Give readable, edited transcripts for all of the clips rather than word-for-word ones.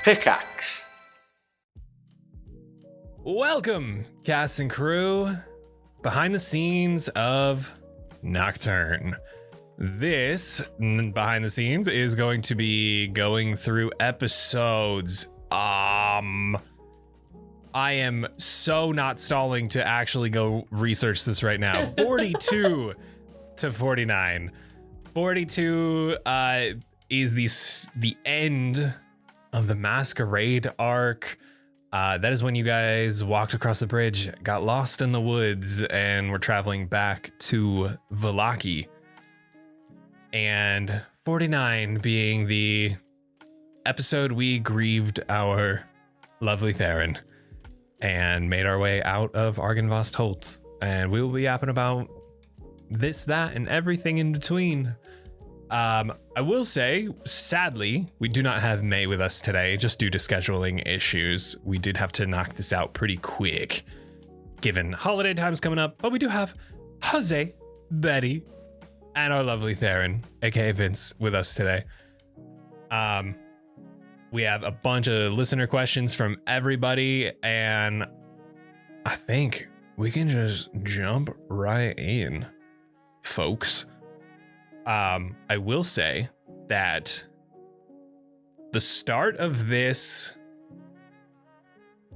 Pickaxe. Welcome, cast and crew, behind the scenes of Nocturne. This behind the scenes is going to be going through episodes. I am so not stalling to actually go research this right now. 42 to 49. 42 is the end of the Masquerade arc. That is when you guys walked across the bridge, got lost in the woods, and were traveling back to Vallaki. And 49 being the episode we grieved our lovely Theren and made our way out of Argynvost Holt. And we will be yapping about this, that, and everything in between. I will say, sadly, we do not have May with us today, just due to scheduling issues. We did have to knock this out pretty quick, given holiday times coming up. But we do have Jose, Betty, and our lovely Theren, aka Vince, with us today. We have a bunch of listener questions from everybody, and I think we can just jump right in, folks. I will say that the start of this,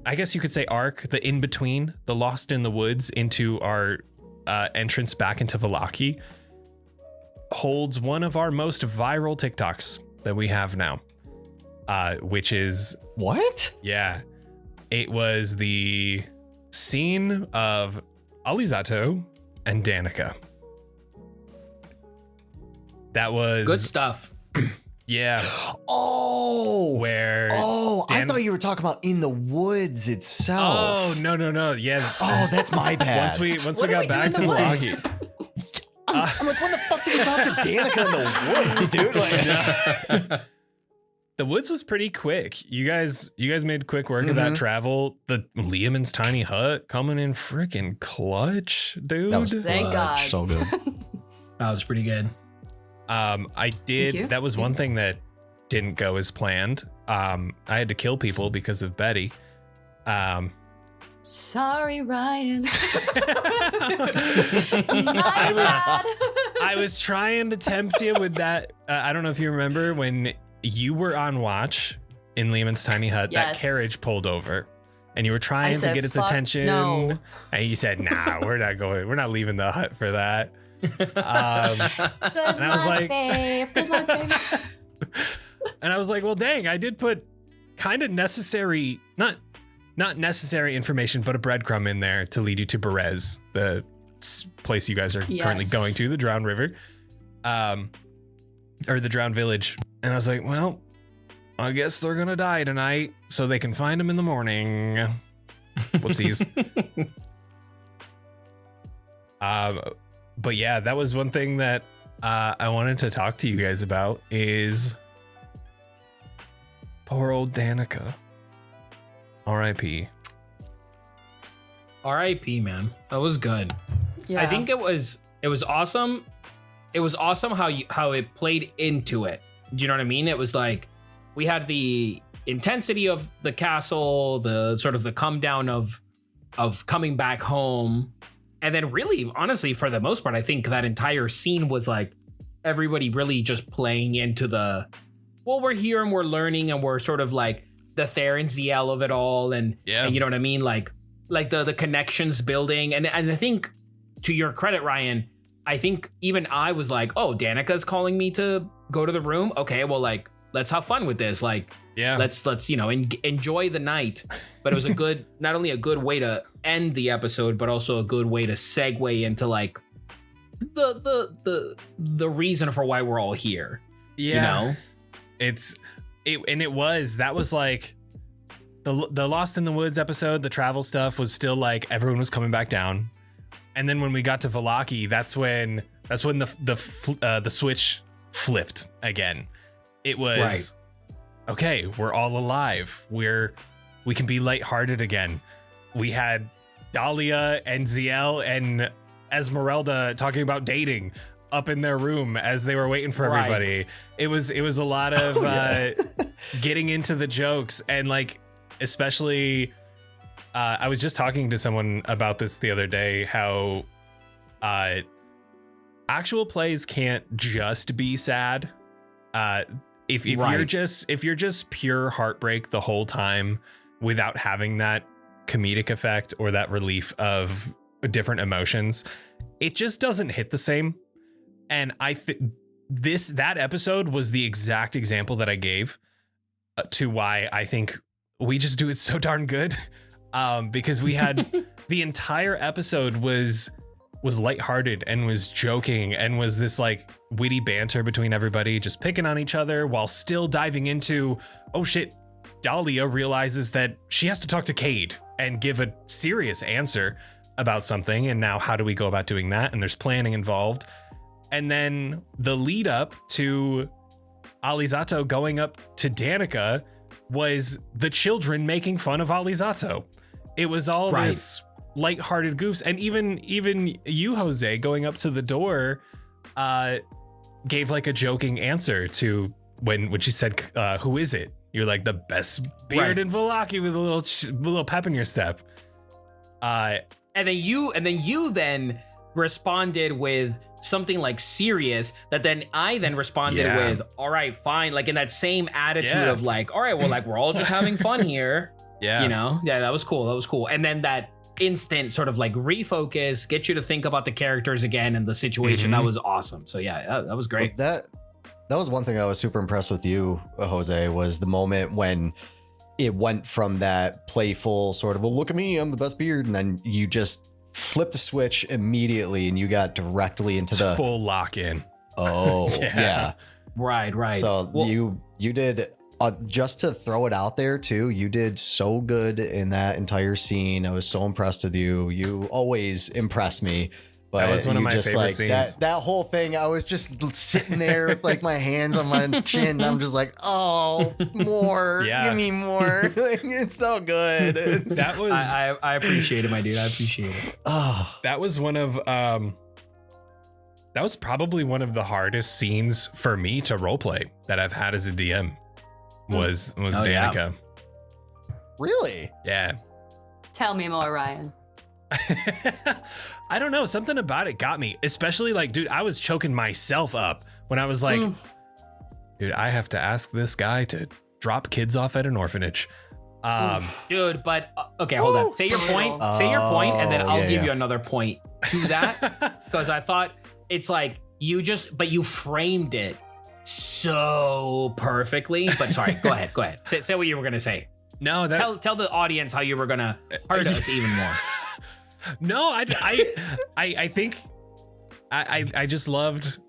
I guess you could say arc, the in-between, the Lost in the Woods into our entrance back into Vallaki, holds one of our most viral TikToks that we have now, which is... What? Yeah. It was the scene of Alizzato and Danica. That was... Good stuff. Yeah. Oh! Where... I thought you were talking about in the woods itself. Oh, no. Yeah. Oh, that's my bad. Once we got back to Vallaki. I'm like, when the fuck did we talk to Danica in the woods, dude? Like, the woods was pretty quick. You guys made quick work of that travel. The Liam's tiny hut coming in freaking clutch, dude. that was Thank God. so good. That was pretty good. I did. That was one thing that didn't go as planned. I had to kill people because of Betty. Sorry, Ryan. I was trying to tempt you with that. I don't know if you remember when you were on watch in Lehman's tiny hut, that Yes. carriage pulled over and you were trying to said, get its "Fuck attention. no." And you said, nah, we're not going. We're not leaving the hut for that. Good And I was luck, like- babe. Good luck, babe. And I was like, well, dang, I did put kind of necessary, not necessary information, but a breadcrumb in there to lead you to Berez, the place you guys are currently Yes. going to, the Drowned River, or the Drowned Village. And I was like, well, I guess they're gonna die tonight, so they can find them in the morning. Whoopsies. But yeah, that was one thing that I wanted to talk to you guys about is poor old Danica. R.I.P. R.I.P. man. That was good. Yeah. I think it was awesome. It was awesome how it played into it. Do you know what I mean? It was like we had the intensity of the castle, the sort of the come down of coming back home. And then really, honestly, for the most part, I think that entire scene was like everybody really just playing into the, well, we're here and we're learning and we're sort of like the Theren Zielle of it all. And you know what I mean? Like the connections building. And I think, to your credit, Ryan, I think even I was like, oh, Danica's calling me to go to the room. Okay, well, like, let's have fun with this. Like, Yeah. let's enjoy the night. But it was a good, not only a good way to end the episode, but also a good way to segue into like the reason for why we're all here. Yeah. You know? That was like the Lost in the Woods episode, the travel stuff was still like everyone was coming back down. And then when we got to Vallaki, that's when the switch flipped again. It was Right. Okay, we're all alive. We can be lighthearted again. We had Dahlia and Zielle and Esmeralda talking about dating. up in their room as they were waiting for Right. everybody. It was a lot of getting into the jokes, and like especially I was just talking to someone about this the other day, how actual plays can't just be sad. If you're just pure heartbreak the whole time without having that comedic effect or that relief of different emotions, it just doesn't hit the same. And I think that episode was the exact example that I gave to why I think we just do it so darn good. Because we had the entire episode was lighthearted and was joking and was this like witty banter between everybody just picking on each other while still diving into, oh shit, Dahlia realizes that she has to talk to Cade and give a serious answer about something. And now how do we go about doing that? And there's planning involved. And then the lead up to Alizzato going up to Danica was the children making fun of Alizzato. It was all this lighthearted goofs. And even you, Jose, going up to the door, gave like a joking answer to when she said, who is it? You're like, the best beard in Vallaki with a little pep in your step. And then you responded with something like serious that then I then responded with, all right, fine. Like in that same attitude of like, all right, well, like we're all just having fun here. Yeah. You know? Yeah, that was cool. And then that instant sort of like refocus, get you to think about the characters again and the situation. That was awesome. So yeah, that was great. That was one thing I was super impressed with you, Jose, was the moment when it went from that playful sort of, well, look at me, I'm the best beard. And then you just flipped the switch immediately and you got directly into the full lock in. Oh, yeah. Right. So you did, just to throw it out there too, you did so good in that entire scene. I was so impressed with you. You always impress me. But that was one of my favorite scenes. That whole thing, I was just sitting there with like my hands on my chin. And I'm just like, oh, more, give me more. Like, it's so good. That was I appreciate it, my dude. I appreciate it. Oh, that was one of that was probably one of the hardest scenes for me to roleplay that I've had as a DM. Was Danica. Yeah. Really? Yeah. Tell me more, Ryan. I don't know, something about it got me, especially like, dude, I was choking myself up when I was like, dude, I have to ask this guy to drop kids off at an orphanage. Dude, but okay, hold on. Say your point, and then I'll give you another point to that. Because I thought it's like you framed it so perfectly. But sorry, go ahead. Say what you were gonna say. No, tell the audience how you were gonna hurt us even more. No, I think I just loved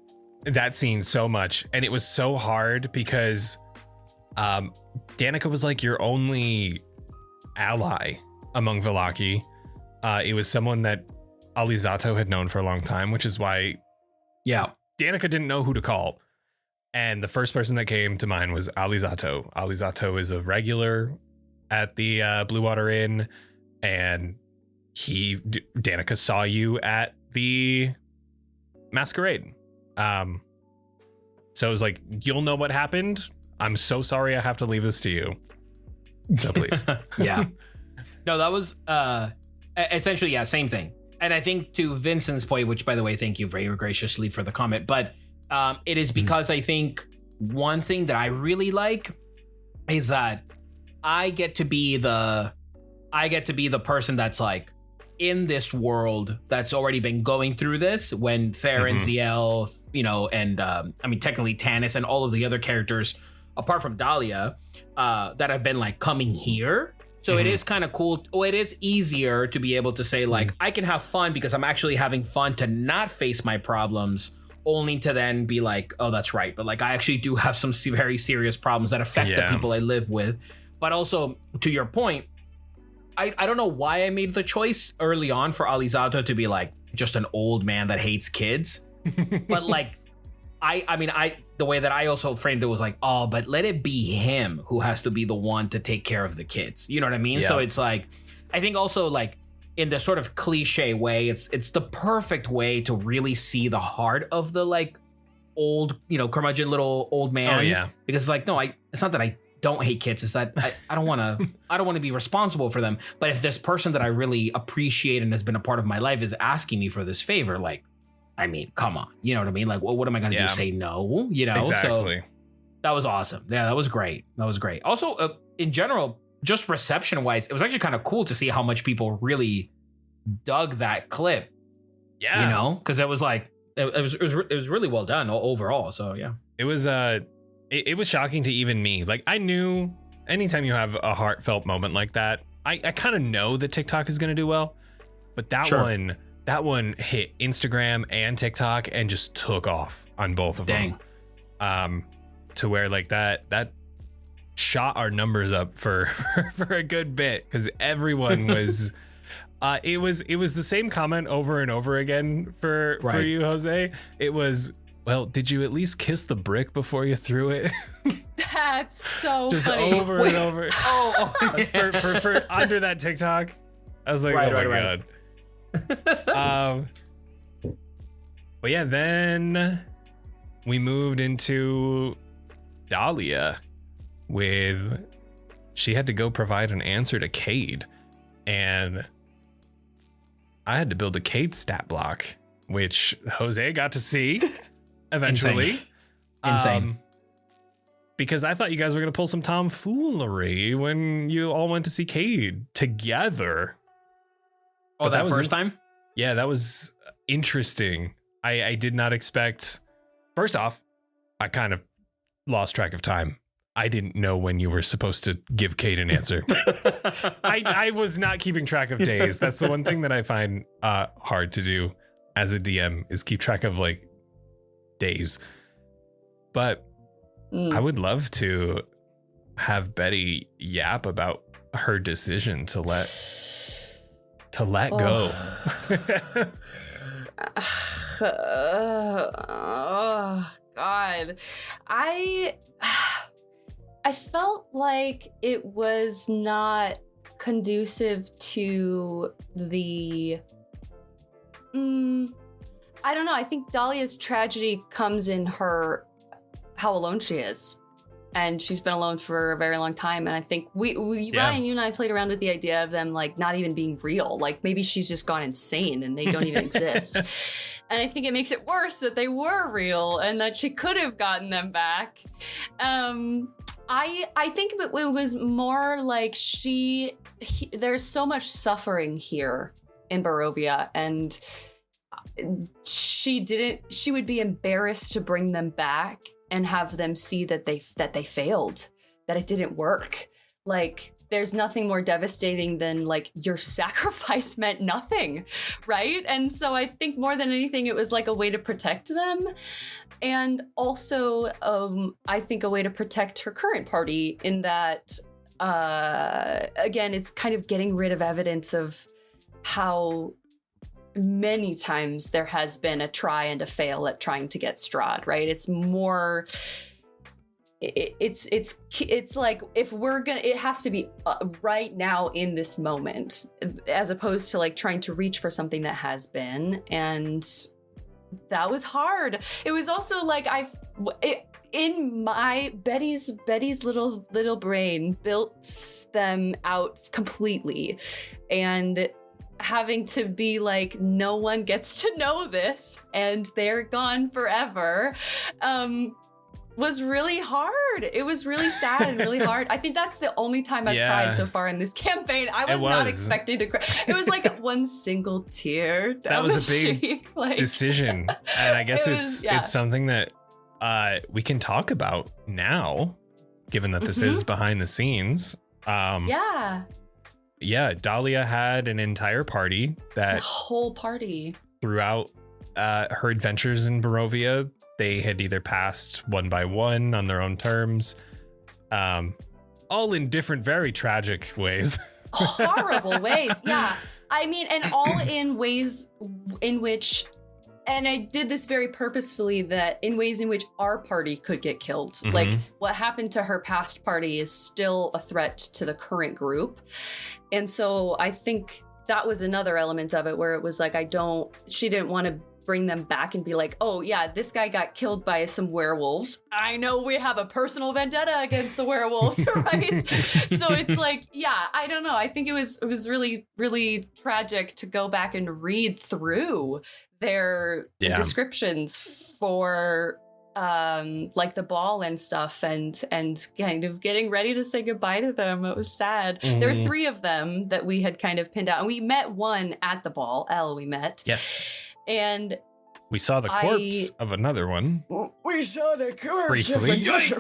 that scene so much, and it was so hard because Danica was like your only ally among Vallaki. It was someone that Alizzato had known for a long time, which is why Danica didn't know who to call. And the first person that came to mind was Alizzato. Alizzato is a regular at the Blue Water Inn, and Danica saw you at the masquerade. So it was like, you'll know what happened. I'm so sorry I have to leave this to you. So please. Yeah. No, that was essentially, same thing. And I think to Vincent's point, which by the way, thank you very graciously for the comment, but it is because I think one thing that I really like is that I get to be the person that's like in this world that's already been going through this when Theren, Zielle, and technically Tanis and all of the other characters apart from Dahlia that have been like coming here. So it is kind of cool. Oh, it is easier to be able to say like, I can have fun because I'm actually having fun to not face my problems, only to then be like, oh, that's right. But like, I actually do have some very serious problems that affect the people I live with. But also to your point, I don't know why I made the choice early on for Alizzato to be like just an old man that hates kids. But like, the way that I also framed it was like, oh, but let it be him who has to be the one to take care of the kids. You know what I mean? Yeah. So it's like, I think also like in the sort of cliche way. It's the perfect way to really see the heart of the like old, curmudgeon little old man. Oh yeah. Because like, no, it's not that I don't hate kids. It's that I don't want to be responsible for them. But if this person that I really appreciate and has been a part of my life is asking me for this favor, like, I mean, come on, you know what I mean? Like, well, what am I going to do? Say no, Exactly. So that was awesome. Yeah, that was great. Also, in general, just reception wise, it was actually kind of cool to see how much people really dug that clip. Yeah. Because it was like, it was really well done overall. So yeah, it was it was shocking to even me. Like, I knew anytime you have a heartfelt moment like that, I kind of know that TikTok is going to do well, but that one hit Instagram and TikTok and just took off on both of them. To where like that shot our numbers up for a good bit, because everyone was it was the same comment over and over again for you, Jose. It was, well, did you at least kiss the brick before you threw it? That's so just funny. over and over. Yeah. for under that TikTok. I was like, God. But yeah, then we moved into Dahlia with, she had to go provide an answer to Cade, and I had to build a Cade stat block, which Jose got to see eventually. Insane. Because I thought you guys were going to pull some tomfoolery when you all went to see Cade together. Oh, that first time? Yeah, that was interesting. I did not expect. First off, I kind of lost track of time. I didn't know when you were supposed to give Cade an answer. I was not keeping track of days. That's the one thing that I find hard to do as a DM, is keep track of like days. But I would love to have Betty yap about her decision to let go. Oh God. I felt like it was not conducive to the I don't know. I think Dahlia's tragedy comes in how alone she is. And she's been alone for a very long time. And I think Ryan, you and I played around with the idea of them like not even being real. Like maybe she's just gone insane and they don't even exist. And I think it makes it worse that they were real and that she could have gotten them back. I think it was more like there's so much suffering here in Barovia, and she would be embarrassed to bring them back and have them see that they failed, that it didn't work. Like, there's nothing more devastating than like your sacrifice meant nothing, right? And so I think more than anything, it was like a way to protect them. And also, I think a way to protect her current party in that, again, it's kind of getting rid of evidence of how many times there has been a try and a fail at trying to get Strahd, right? It's more, it's like, if we're gonna, it has to be right now in this moment, as opposed to like trying to reach for something that has been. And that was hard. It was also like in my Betty's little brain built them out completely, and having to be like, no one gets to know this and they're gone forever, was really hard. It was really sad and really hard. I think that's the only time I've cried so far in this campaign. I was not expecting to cry. It was like one single tear. That was a big decision. And I guess it's something that we can talk about now, given that this is behind the scenes. Yeah, Dahlia had an entire party the whole party. Throughout her adventures in Barovia, they had either passed one by one on their own terms, all in different, very tragic ways. Horrible ways, yeah. I mean, and all in ways in which, and I did this very purposefully, that in ways in which our party could get killed. Mm-hmm. Like, what happened to her past party is still a threat to the current group. And so I think that was another element of it where it was like, she didn't want to bring them back and be like, oh yeah, this guy got killed by some werewolves. I know we have a personal vendetta against the werewolves, right? So it's like, yeah, I don't know. I think it was really, really tragic to go back and read through their descriptions for like the ball and stuff and kind of getting ready to say goodbye to them. It was sad. There were 3 of them that we had kind of pinned out, and we met one at the ball. Elle, we met. Yes. And we saw the corpse of another one. We saw the corpse briefly. of another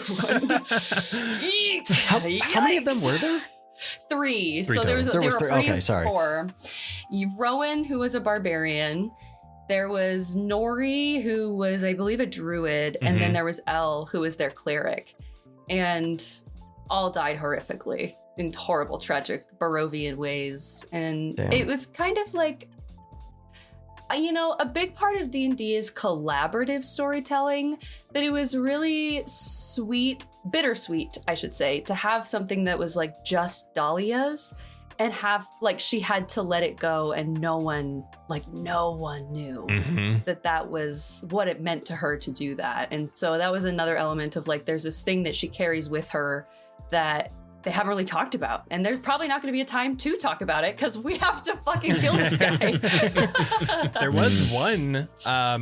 one. How many of them were there? 3. So total. there was 3. party Okay, of sorry. 4. Rowan, who was a barbarian. There was Nori, who was, I believe, a druid. And then there was Elle, who was their cleric. And all died horrifically in horrible, tragic Barovian ways. And it was kind of like, you know, a big part of D&D is collaborative storytelling, but it was really bittersweet, I should say, to have something that was like just Dahlia's and have like she had to let it go and no one knew that was what it meant to her to do that. And so that was another element of like, there's this thing that she carries with her that they haven't really talked about. And there's probably not going to be a time to talk about it because we have to fucking kill this guy. There was one,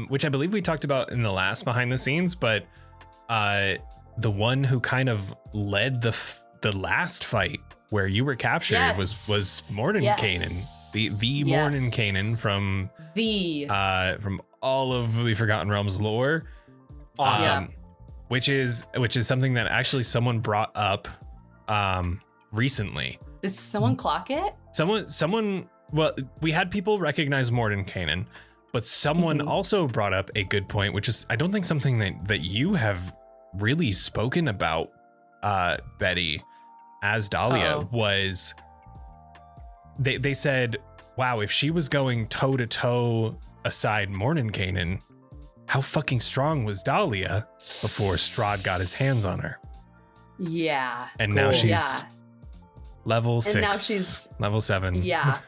which I believe we talked about in the last behind the scenes, but the one who kind of led the last fight where you were captured was Mordenkainen, the Mordenkainen from all of the Forgotten Realms lore. Awesome. Which is something that actually someone brought up recently. Did someone clock it? Someone well, we had people recognize Mordenkainen, but someone also brought up a good point, which is I don't think something that you have really spoken about, Betty, as Dahlia. Was they said, wow, if she was going toe to toe aside Mordenkainen, how fucking strong was Dahlia before Strahd got his hands on her? Yeah. And now she's level 6. And now she's level 7. Yeah,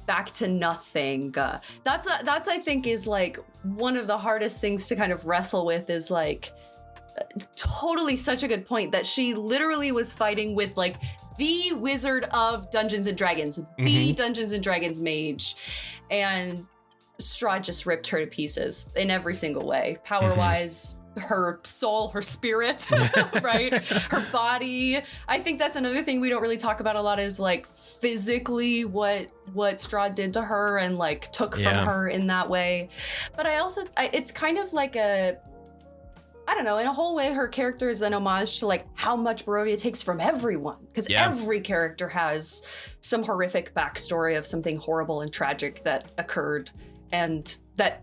back to nothing. That's I think is like one of the hardest things to kind of wrestle with is like totally such a good point that she literally was fighting with like the wizard of Dungeons and Dragons, the Dungeons and Dragons mage, and Strahd just ripped her to pieces in every single way. Power-wise, her soul, her spirit, right? Her body. I think that's another thing we don't really talk about a lot is like physically what Strahd did to her and like took from her in that way. But it's kind of like I don't know, in a whole way, her character is an homage to like how much Barovia takes from everyone. Because every character has some horrific backstory of something horrible and tragic that occurred and that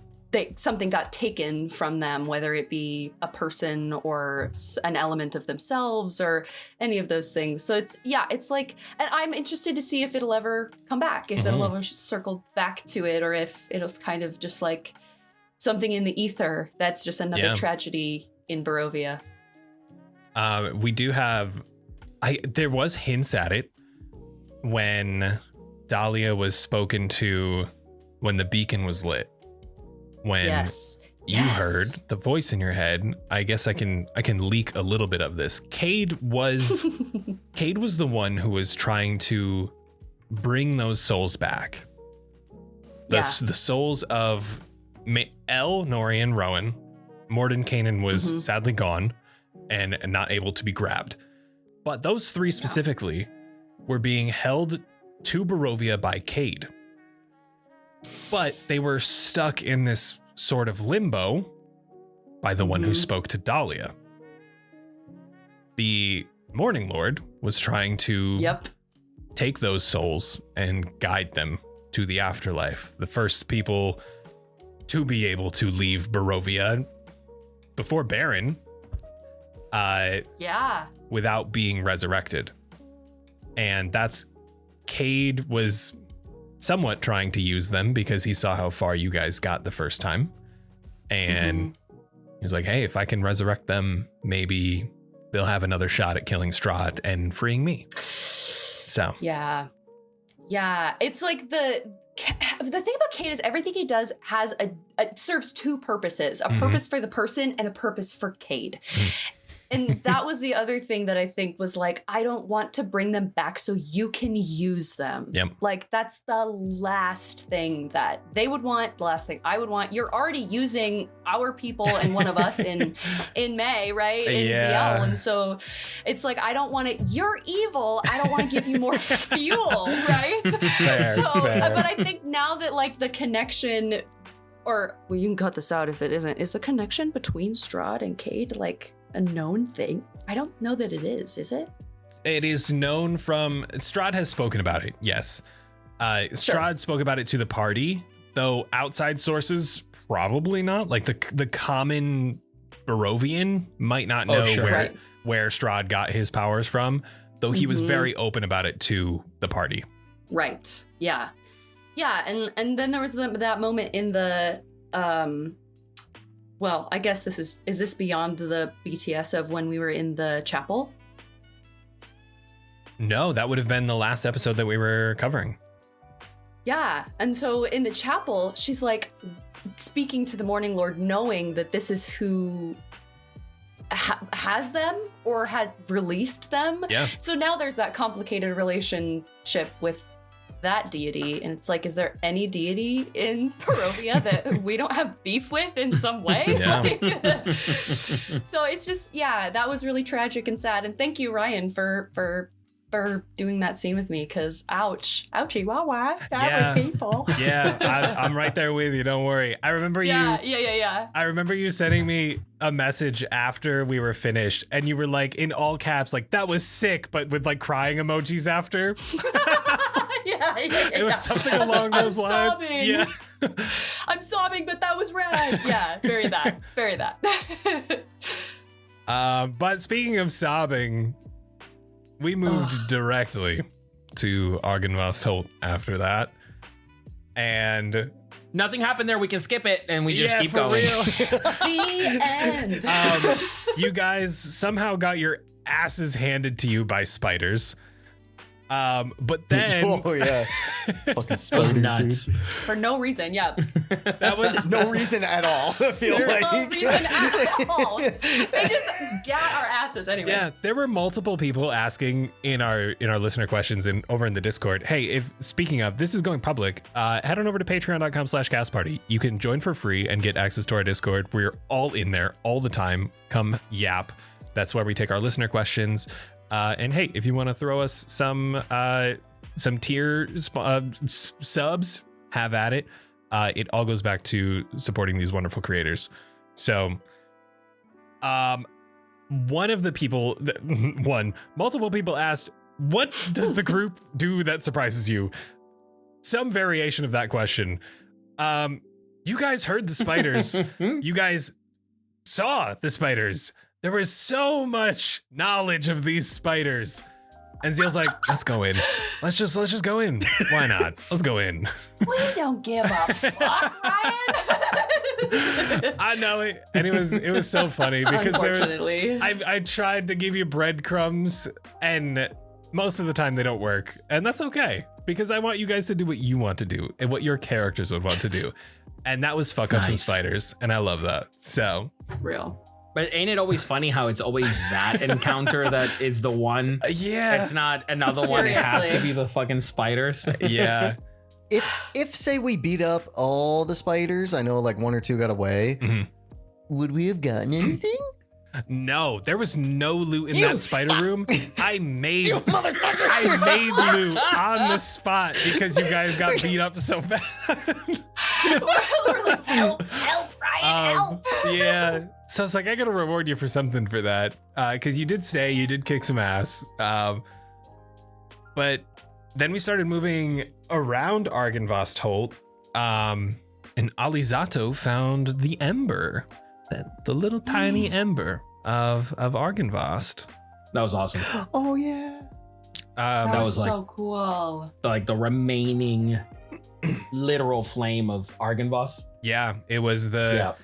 something got taken from them, whether it be a person or an element of themselves or any of those things. So it's like, and I'm interested to see if it'll ever come back, if it'll ever circle back to it, or if it's kind of just like something in the ether that's just another tragedy in Barovia. We do have, there was hints at it when Dahlia was spoken to when the beacon was lit. When you heard the voice in your head, I guess I can leak a little bit of this. Cade was the one who was trying to bring those souls back. The souls of Elle, Nori, and Rowan. Mordenkainen was sadly gone and not able to be grabbed. But those 3 specifically were being held to Barovia by Cade. But they were stuck in this sort of limbo by the one who spoke to Dahlia. The Morning Lord was trying to take those souls and guide them to the afterlife. The first people to be able to leave Barovia before Baron, without being resurrected. And that's Cade was somewhat trying to use them because he saw how far you guys got the first time. And he was like, hey, if I can resurrect them, maybe they'll have another shot at killing Strahd and freeing me. So. Yeah. Yeah, it's like the thing about Cade is everything he does has serves two purposes: a purpose for the person and a purpose for Cade. And that was the other thing that I think was like, I don't want to bring them back so you can use them. Yep. Like, that's the last thing that they would want, the last thing I would want. You're already using our people and one of us in May, right? In Zielle. And so it's like, I don't want it. You're evil. I don't want to give you more fuel, right? Fair. But I think now that like the connection, or well, you can cut this out if it isn't, is the connection between Strahd and Cade like a known thing? I don't know that it is it? It is known from Strahd has spoken about it. Yes. Strahd spoke about it to the party, though outside sources probably not. Like the common Barovian might not know where Strahd got his powers from, though he was very open about it to the party. Right. Yeah. Yeah, and then there was that moment in the well, I guess is this beyond the BTS of when we were in the chapel? No, that would have been the last episode that we were covering. Yeah, and so in the chapel, she's like speaking to the Morning Lord, knowing that this is who has them or had released them. Yeah. So now there's that complicated relationship with that deity, and it's like, is there any deity in Barovia that we don't have beef with in some way? Yeah. Like, so it's just, yeah, that was really tragic and sad. And thank you, Ryan, for doing that scene with me, because ouchie wah, that was painful. Yeah, I'm right there with you. Don't worry. I remember you. Yeah. I remember you sending me a message after we were finished, and you were like, in all caps, like, that was sick, but with like crying emojis after. Yeah. It was something along those lines. Sobbing. Yeah. I'm sobbing, but that was rad. Yeah, very that. But speaking of sobbing, we moved directly to Argynvost Holt after that. And nothing happened there. We can skip it and we just keep for going. Real. The end. You guys somehow got your asses handed to you by spiders. But then oh yeah, fucking spiders, nuts. dude. For no reason, yeah. That was No reason at all. I feel like No reason at all. They just got our asses anyway. Yeah, there were multiple people asking in our listener questions and over in the Discord, hey, if speaking of, this is going public, head on over to patreon.com/castparty. You can join for free and get access to our Discord. We're all in there all the time. Come yap. That's where we take our listener questions. And hey, if you want to throw us some tier subs, have at it. It all goes back to supporting these wonderful creators. So, multiple people asked, what does the group do that surprises you? Some variation of that question. You guys heard the spiders. You guys saw the spiders. There was so much knowledge of these spiders. And Zielle's like, let's go in. Let's just go in. Why not? Let's go in. We don't give a fuck, Ryan. I know it. And it was so funny because Unfortunately. I tried to give you breadcrumbs and most of the time they don't work. And that's okay, because I want you guys to do what you want to do and what your characters would want to do. And that was fuck up some spiders. And I love that. So Real. But ain't it always funny how it's always that encounter that is the one? yeah. It's not another one. It has to be the fucking spiders. Yeah. If say we beat up all the spiders, I know like one or two got away. Mhm. Would we have gotten anything? No, there was no loot in You that spider fuck. room. I made Motherfucker! I made loot on the spot because you guys got beat up so bad. We're like, help, Ryan, help. Yeah. So it's like, I gotta reward you for something for that. Because you did kick some ass. But then we started moving around Argynvost Holt. And Alizzato found the ember. The little tiny ember of Argynvost. That was awesome. Oh yeah. That that was was so cool. Like the remaining literal flame of Argynvost. Yeah, it was the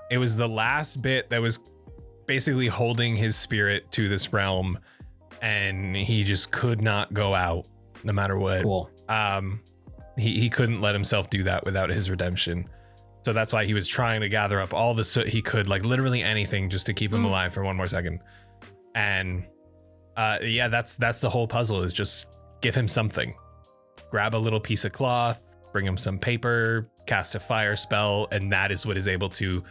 last bit that was basically holding his spirit to this realm, and he just could not go out. no matter what. Cool. He couldn't let himself do that without his redemption. So that's why he was trying to gather up all the soot he could, like literally anything, just to keep him alive for one more second. And that's the whole puzzle, is just give him something. Grab a little piece of cloth, bring him some paper, cast a fire spell, and that is what is able to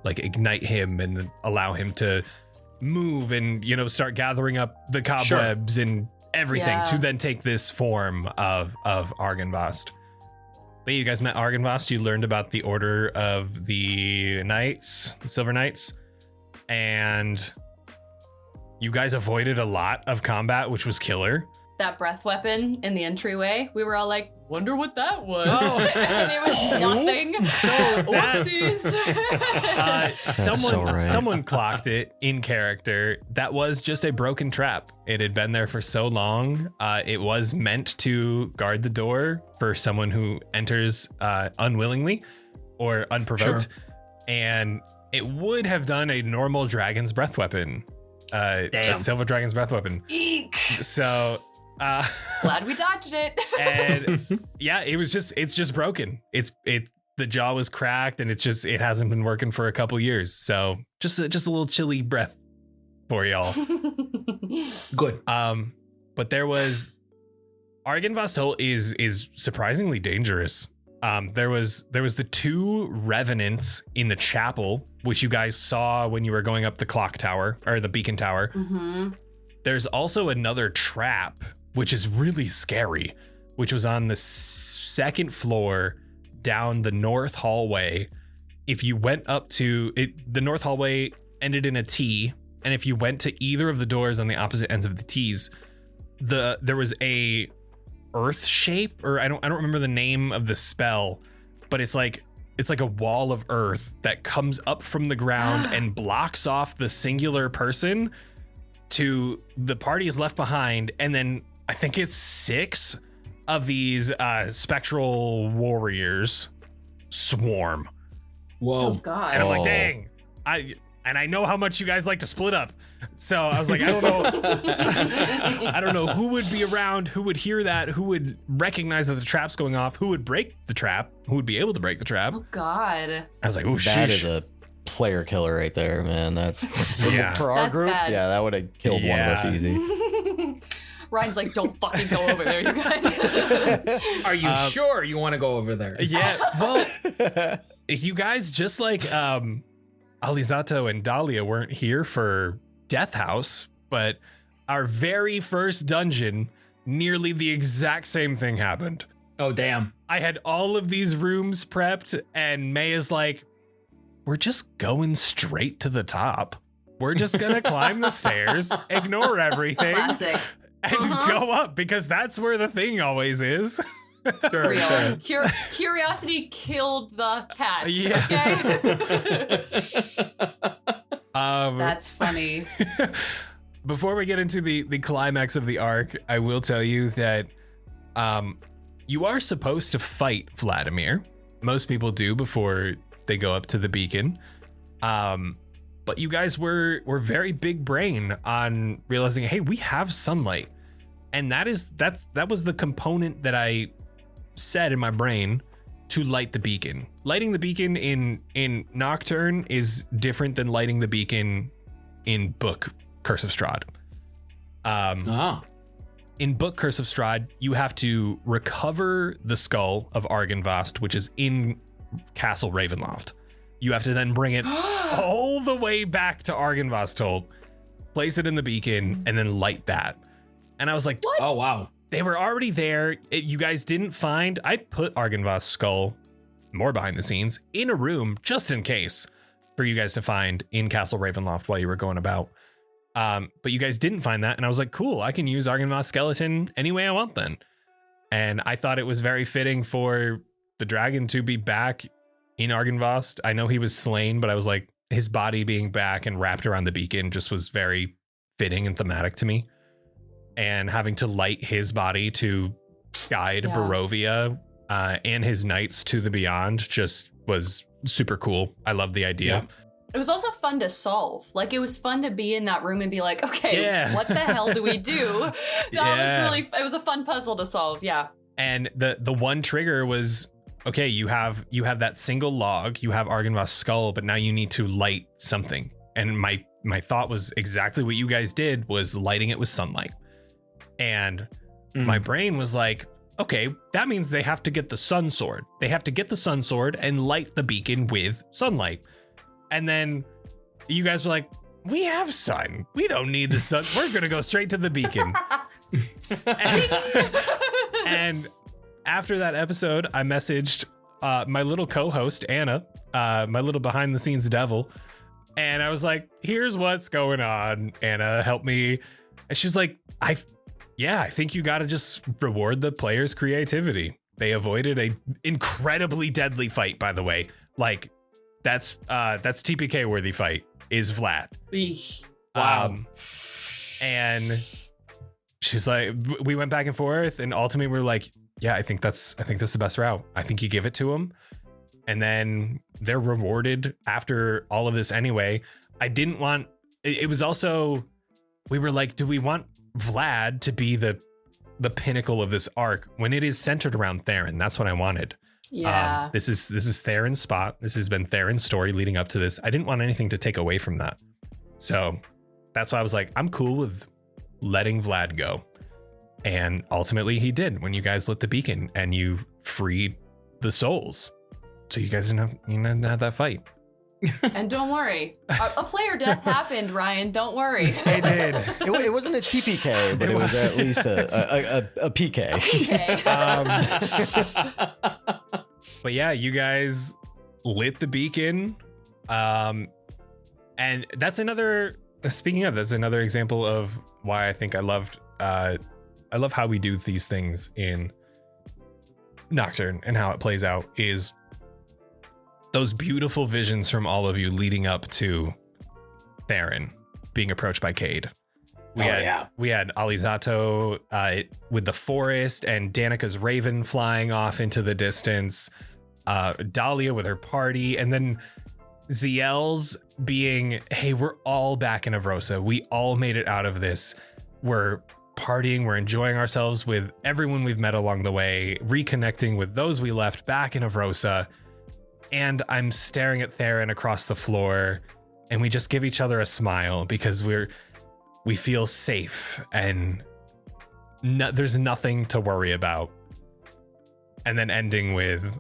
like ignite him and allow him to move and, you know, start gathering up the cobwebs and everything to then take this form of Argynvost. But you guys met Argynvost. You learned about the order of the Knights, the Silver Knights, and you guys avoided a lot of combat, which was killer. That breath weapon in the entryway, we were all like, wonder what that was. Oh. And it was nothing. So Whoopsies. Someone clocked it in character. That was just a broken trap. It had been there for so long. It was meant to guard the door for someone who enters unwillingly or unprovoked. Sure. And it would have done a normal dragon's breath weapon. A silver dragon's breath weapon. Eek. So glad we dodged it. And yeah, it's just broken. The jaw was cracked, and it hasn't been working for a couple years. So just a little chilly breath for y'all. Good. But there was Argynvost Hole is surprisingly dangerous. There was the two revenants in the chapel, which you guys saw when you were going up the clock tower or the beacon tower. Mm-hmm. There's also another trap, which is really scary, which was on the second floor down the north hallway. If you went up to it, the north hallway ended in a T, and if you went to either of the doors on the opposite ends of the T's, there was a earth shape, or I don't remember the name of the spell, but it's like a wall of earth that comes up from the ground and blocks off the singular person to the party is left behind, and then I think it's 6 of these spectral warriors swarm. Whoa. Oh God. And I'm like, dang, I know how much you guys like to split up. So I was like, I don't know who would be around, who would hear that, who would recognize that the trap's going off, who would break the trap, who would be able to break the trap. Oh God. I was like, oh, that sheesh. is a player killer right there, man. That's Yeah. for our That's group. bad. Yeah, that would have killed one of us easy. Ryan's like, don't fucking go over there, you guys. Are you sure you want to go over there? Yeah, well, you guys, just like Alizzato and Dahlia weren't here for Death House, but our very first dungeon, nearly the exact same thing happened. Oh, damn. I had all of these rooms prepped, and May is like, we're just going straight to the top. We're just gonna climb the stairs, ignore everything, Classic. and go up, because that's where the thing always is. Sure, Real. sure. Curiosity killed the cat. Yeah. Okay. That's funny. Before we get into the climax of the arc, I will tell you that you are supposed to fight Vladimir. Most people do before they go up to the beacon. But you guys were very big brain on realizing, hey, we have sunlight. And that was the component that I said in my brain to light the beacon. Lighting the beacon in Nocturne is different than lighting the beacon in book Curse of Strahd. In book Curse of Strahd, you have to recover the skull of Argynvost, which is in Castle Ravenloft. You have to then bring it all the way back to Argynvost, place it in the beacon, and then light that. And I was like, What? Oh, wow. they were already there. You guys didn't find, I put Argynvost's skull, more behind the scenes, in a room just in case for you guys to find in Castle Ravenloft while you were going about. But you guys didn't find that. And I was like, cool, I can use Argynvost's skeleton any way I want then. And I thought it was very fitting for the dragon to be back in Argynvost. I know he was slain, but I was like, his body being back and wrapped around the beacon just was very fitting and thematic to me. And having to light his body to guide Barovia and his knights to the beyond just was super cool. I love the idea. It was also fun to solve. Like, it was fun to be in that room and be like, okay, what the hell do we do? It was a fun puzzle to solve. Yeah. And the one trigger was, okay, you have that single log, you have Argynvoth's skull, but now you need to light something. And my thought was exactly what you guys did, was lighting it with sunlight. And my brain was like, okay, that means they have to get the sun sword. They have to get the sun sword and light the beacon with sunlight. And then you guys were like, we have sun. We don't need the sun. We're going to go straight to the beacon. And after that episode, I messaged my little co-host, Anna, my little behind the scenes devil. And I was like, here's what's going on. Anna, help me. And she was like, I think you got to just reward the players' creativity. They avoided a incredibly deadly fight, by the way. Like, that's TPK worthy fight is Vlad. Wow. And she's like, we went back and forth, and ultimately we're like, yeah, I think that's the best route. I think you give it to them, and then they're rewarded after all of this anyway. I didn't want it was also, we were like, do we want Vlad to be the pinnacle of this arc when it is centered around Theren? That's what I wanted. Yeah. This is Theren's spot. This has been Theren's story leading up to this. I didn't want anything to take away from that. So that's why I was like, I'm cool with letting Vlad go. And ultimately he did when you guys lit the beacon and you freed the souls. So you guys didn't have that fight. And don't worry, a player death happened, Ryan. Don't worry. It did. It wasn't a TPK, but it was at least a PK. But yeah, you guys lit the beacon. And that's another example of why I think I love how we do these things in Nocturne and how it plays out is those beautiful visions from all of you leading up to Theren being approached by Cade. We had Alizzato with the forest and Danica's raven flying off into the distance, Dahlia with her party, and then Zielle's being, hey, we're all back in Avrosa. We all made it out of this. We're partying, we're enjoying ourselves with everyone we've met along the way, reconnecting with those we left back in Avrosa. And I'm staring at Theren across the floor, and we just give each other a smile because we feel safe and there's nothing to worry about. And then ending with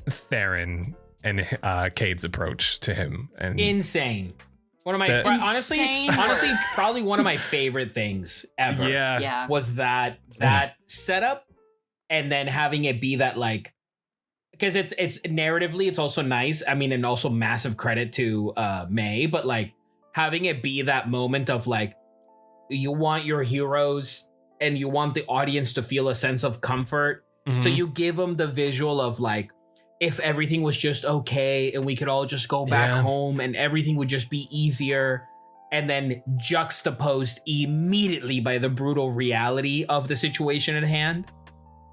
Theren and Cade's approach to him, and insane. One of my honestly probably one of my favorite things ever. Yeah. Was that setup, and then having it be that, like, because it's narratively it's also nice. I mean, and also massive credit to May, but like having it be that moment of like, you want your heroes and you want the audience to feel a sense of comfort. Mm-hmm. So you give them the visual of like, if everything was just okay and we could all just go back home and everything would just be easier, and then juxtaposed immediately by the brutal reality of the situation at hand.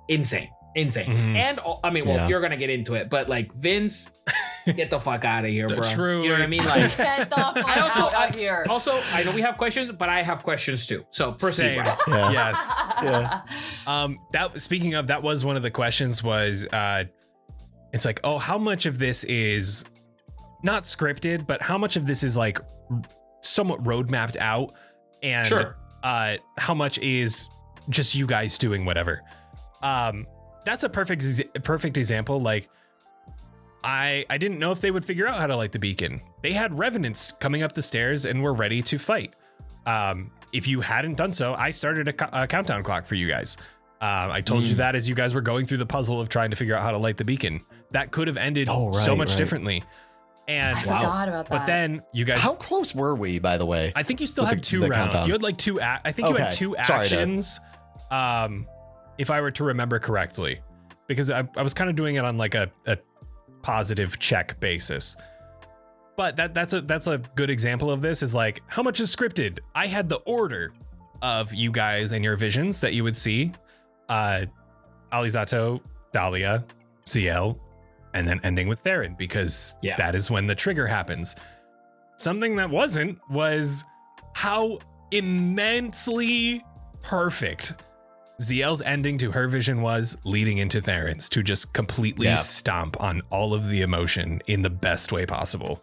Insane. Mm-hmm. And I mean, well, you're gonna get into it, but like, Vince, get the fuck out of here, bro. True. You know what I mean? Like, get the fuck out of here. Also, I know we have questions, but I have questions too. So proceed. Yeah. Yes. Yeah. Speaking of, that was one of the questions was, it's like, oh, how much of this is not scripted, but how much of this is like somewhat roadmapped out, and how much is just you guys doing whatever. That's a perfect example. Like, I didn't know if they would figure out how to light the beacon. They had revenants coming up the stairs and were ready to fight. If you hadn't done so, I started a countdown clock for you guys. I told you that as you guys were going through the puzzle of trying to figure out how to light the beacon. That could have ended so much differently. And I forgot about that. But then you guys, how close were we, by the way? I think you still had two rounds. Countdown. You had like two. I think you had two actions. If I were to remember correctly, because I was kind of doing it on like a positive check basis. But that's a good example of this, is like, how much is scripted? I had the order of you guys and your visions that you would see. Alizzato, Dahlia, Zielle, and then ending with Theren, because that is when the trigger happens. something that wasn't was how immensely perfect Zielle's ending to her vision was leading into Theren's, to just completely stomp on all of the emotion in the best way possible.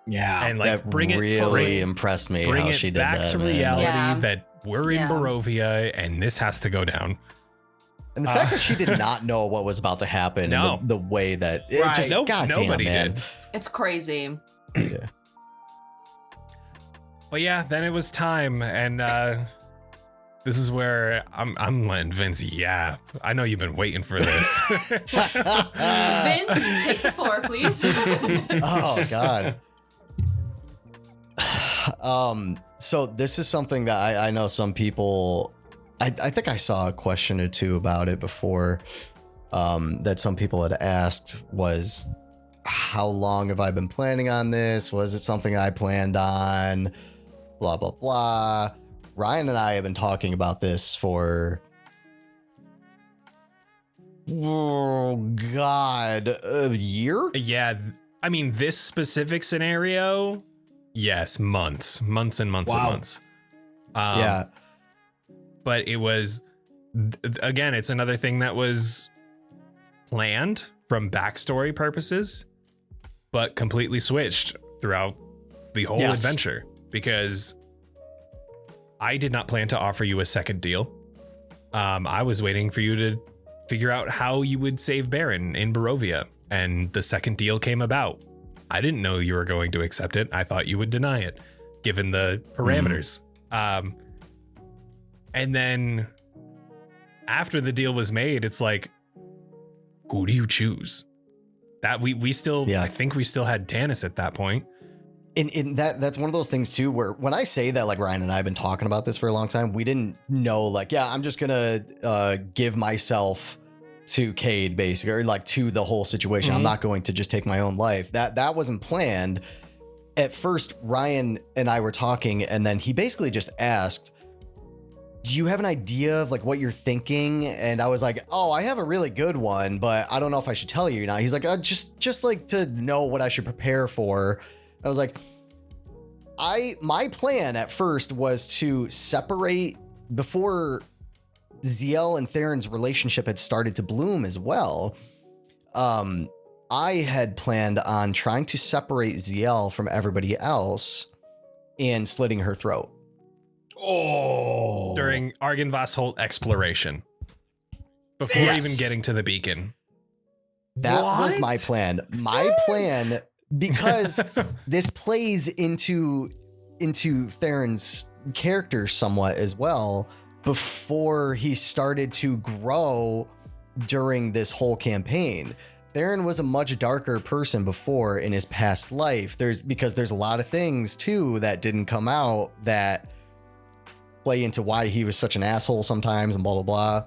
Yeah. And like that bring really impressed me bring how it she did back that, to man. reality that we're in Yeah. Barovia and this has to go down. And the fact that she did not know what was about to happen, No. and the way that it Right. just, God Nobody damn, man. did. It's crazy. Yeah. But yeah, then it was time, and this is where I'm letting Vince yap. I know you've been waiting for this. Vince, take the floor, please. Oh God. So this is something that I know some people. I think I saw a question or two about it before. That some people had asked was, how long have I been planning on this? Was it something I planned on? Blah blah blah. Ryan and I have been talking about this for, oh God, a year? Yeah, I mean, this specific scenario, yes, months and months and months. Yeah. But it was, again, it's another thing that was planned from backstory purposes, but completely switched throughout the whole adventure, because I did not plan to offer you a second deal. I was waiting for you to figure out how you would save Baron in Barovia, and the second deal came about. I didn't know you were going to accept it. I thought you would deny it, given the parameters. And then after the deal was made, it's like, who do you choose? That we still, I think we still had Tanis at that point. In that's one of those things too, where when I say that, like, Ryan and I have been talking about this for a long time, we didn't know, like, yeah, I'm just gonna give myself to Cade, basically, or like to the whole situation. I'm not going to just take my own life. That wasn't planned. At first, Ryan and I were talking, and then he basically just asked, do you have an idea of like what you're thinking? And I was like, oh, I have a really good one, but I don't know if I should tell you now. He's like, just like to know what I should prepare for. I was like, my plan at first was to separate before Zielle and Theren's relationship had started to bloom as well. I had planned on trying to separate Zielle from everybody else and slitting her throat. Oh. During Argynvost Holt exploration, before even getting to the beacon. That was my plan. My plan, because this plays into Theren's character somewhat as well, before he started to grow during this whole campaign. Theren was a much darker person before in his past life. Because there's a lot of things too that didn't come out that play into why he was such an asshole sometimes and blah blah blah.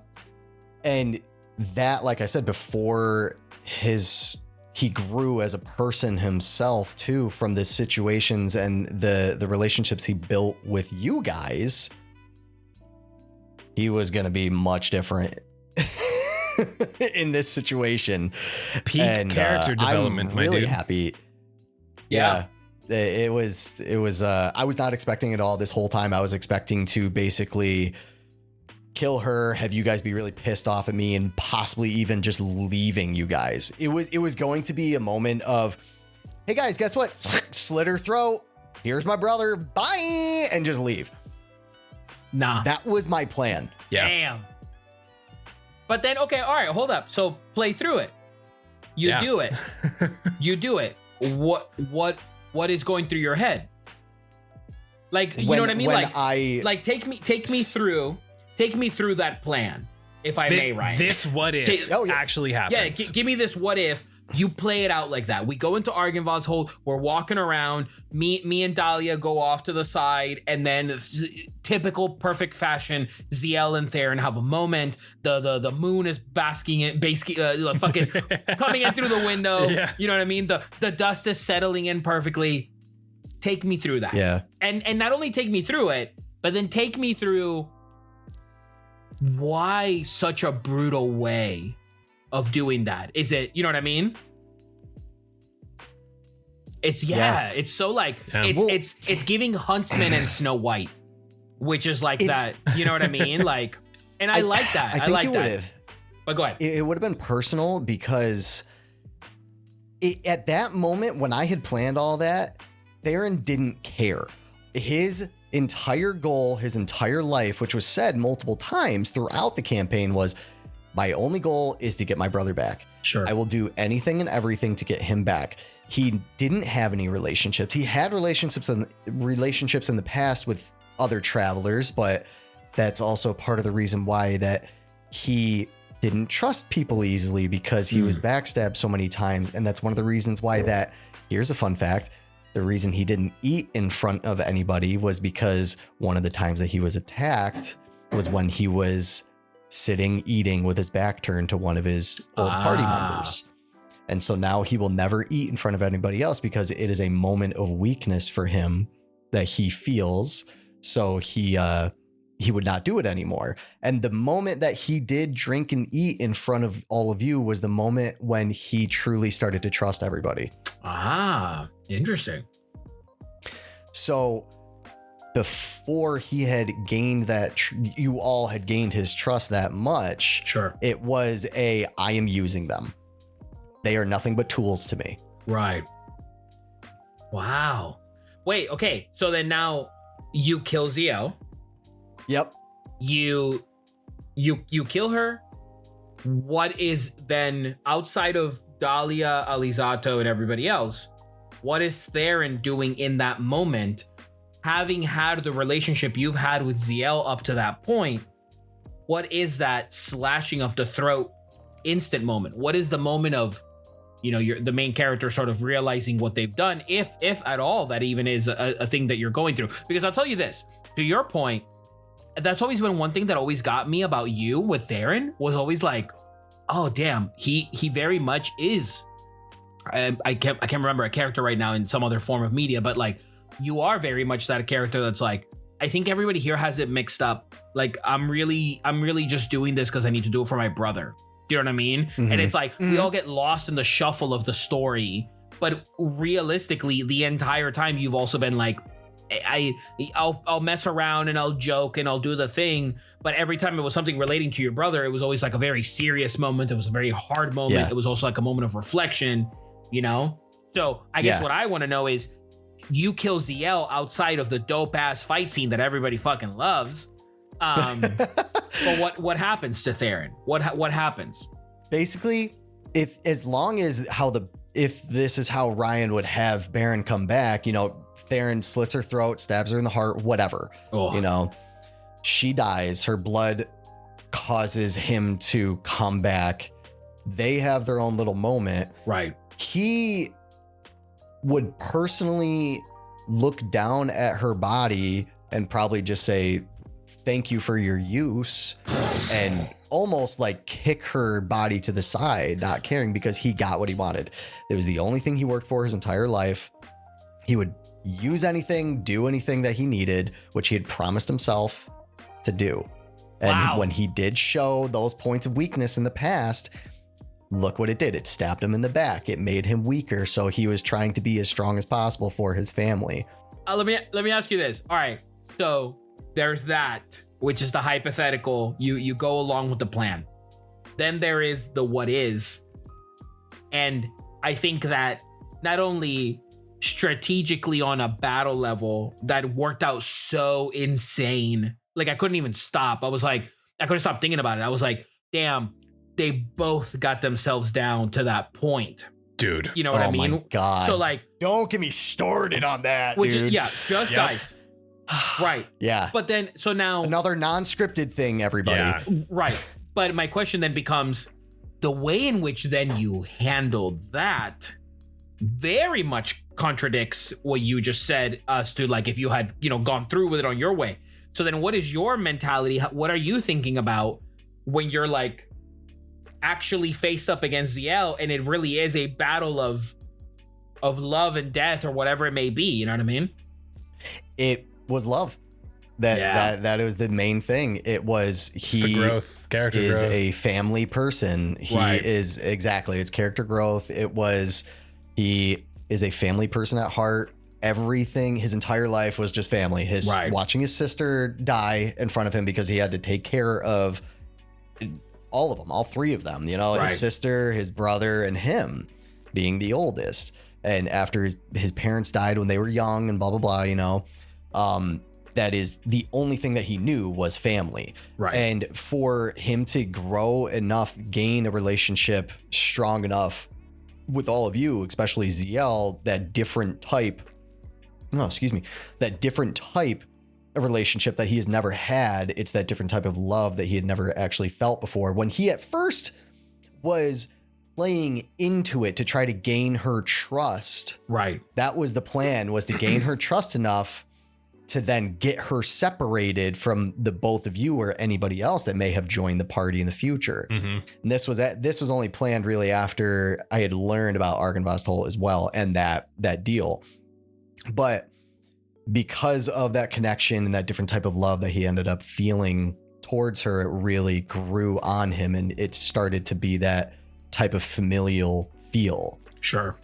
And that, like I said before, he grew as a person himself too from the situations and the relationships he built with you guys. He was going to be much different in this situation. Peak character development, I'm my really dude. happy. Yeah. It was I was not expecting it all this whole time. I was expecting to basically kill her, have you guys be really pissed off at me, and possibly even just leaving you guys. It was going to be a moment of, hey guys, guess what? Slit her throat. Here's my brother. Bye. And just leave. Nah. That was my plan. Yeah. Damn. But then, okay, all right, hold up. So play through it. You Yeah. do it. You do it. What is going through your head? Like, you know what I mean? Like take me through that plan, if I may, Ryan. This what if actually happens. Yeah, give me this what if. You play it out like that. We go into Argynvost Holt. We're walking around. Me and Dahlia go off to the side, and then typical perfect fashion, Zielle and Theren have a moment. The moon is fucking coming in through the window. Yeah. You know what I mean? The dust is settling in perfectly. Take me through that. Yeah. And not only take me through it, but then take me through why such a brutal way of doing that. Is it, you know what I mean? It's it's so like Yeah. it's giving Huntsman and Snow White, which is like that. You know what I mean? Like, and I like that. I think like it that. would've- But go ahead. It would have been personal because at that moment when I had planned all that, Theren didn't care. His entire goal, his entire life, which was said multiple times throughout the campaign, was my only goal is to get my brother back. Sure. I will do anything and everything to get him back. He didn't have any relationships. He had relationships in the past with other travelers, but that's also part of the reason why that he didn't trust people easily, because he was backstabbed so many times. And that's one of the reasons why that, here's a fun fact, the reason he didn't eat in front of anybody was because one of the times that he was attacked was when he was sitting eating with his back turned to one of his old party members. And so now he will never eat in front of anybody else because it is a moment of weakness for him that he feels. So he would not do it anymore. And the moment that he did drink and eat in front of all of you was the moment when he truly started to trust everybody. Interesting. So before he had gained that, you all had gained his trust that much. Sure. It was I am using them. They are nothing but tools to me. Right. Wow. Wait, okay. So then now you kill Zielle. Yep. You kill her. What is then, outside of Dahlia, Alizzato, and everybody else, what is Theren doing in that moment? Having had the relationship you've had with Zielle up to that point, what is that slashing of the throat instant moment? What is the moment of, the main character sort of realizing what they've done, if at all that even is a thing that you're going through? Because I'll tell you this, to your point, that's always been one thing that always got me about you with Theren, was always like, oh damn, he very much is. I can't remember a character right now in some other form of media, but like, you are very much that character that's like, I think everybody here has it mixed up. Like, I'm really just doing this because I need to do it for my brother. Do you know what I mean? Mm-hmm. And it's like, we all get lost in the shuffle of the story, but realistically, the entire time you've also been like, I'll mess around and I'll joke and I'll do the thing, but every time it was something relating to your brother, it was always like a very serious moment. It was a very hard moment. Yeah. It was also like a moment of reflection, So I guess what I want to know is, you kill Zielle outside of the dope ass fight scene that everybody fucking loves. But what happens to Theren? What happens? Basically, if this is how Ryan would have Baron come back, Theren slits her throat, stabs her in the heart, whatever. Oh. She dies. Her blood causes him to come back. They have their own little moment. Right. He would personally look down at her body and probably just say, thank you for your use, and almost like kick her body to the side, not caring, because he got what he wanted. It was the only thing he worked for his entire life. He would use anything, do anything that he needed, which he had promised himself to do. And when he did show those points of weakness in the past, look what it did. It stabbed him in the back. It made him weaker. So he was trying to be as strong as possible for his family. Let me ask you this. All right. So there's that, which is the hypothetical. You go along with the plan. Then there is the what is. And I think that not only strategically on a battle level, that worked out so insane. Like, I couldn't even stop. I couldn't stop thinking about it. I was like, damn, they both got themselves down to that point. Dude. You know what I mean? My God. So like, don't get me started on that, dude. Just guys. Right. Yeah. But then, so now another non-scripted thing, everybody. Yeah. Right. But my question then becomes, the way in which then you handle that very much contradicts what you just said as to like, if you had, gone through with it on your way. So then what is your mentality? What are you thinking about when you're like actually face up against Zielle and it really is a battle of love and death or whatever it may be? You know what I mean? It was love. That was the main thing. It was the growth, character is growth. a family person. He Right. is, exactly. It's character growth. It was, he is a family person at heart. Everything, his entire life was just family. Watching his sister die in front of him because he had to take care of all of them, all three of them, his sister, his brother, and him being the oldest. And after his parents died when they were young and blah, blah, blah, that is the only thing that he knew was family. Right. And for him to grow enough, gain a relationship strong enough with all of you, especially Zielle, that different type of relationship that he has never had. It's that different type of love that he had never actually felt before. When he at first was playing into it to try to gain her trust. Right. That was the plan, was to gain her trust enough to then get her separated from the both of you or anybody else that may have joined the party in the future. And this was only planned really after I had learned about Argynvost as well, and that deal. But because of that connection and that different type of love that he ended up feeling towards her, it really grew on him, and it started to be that type of familial feel. Sure.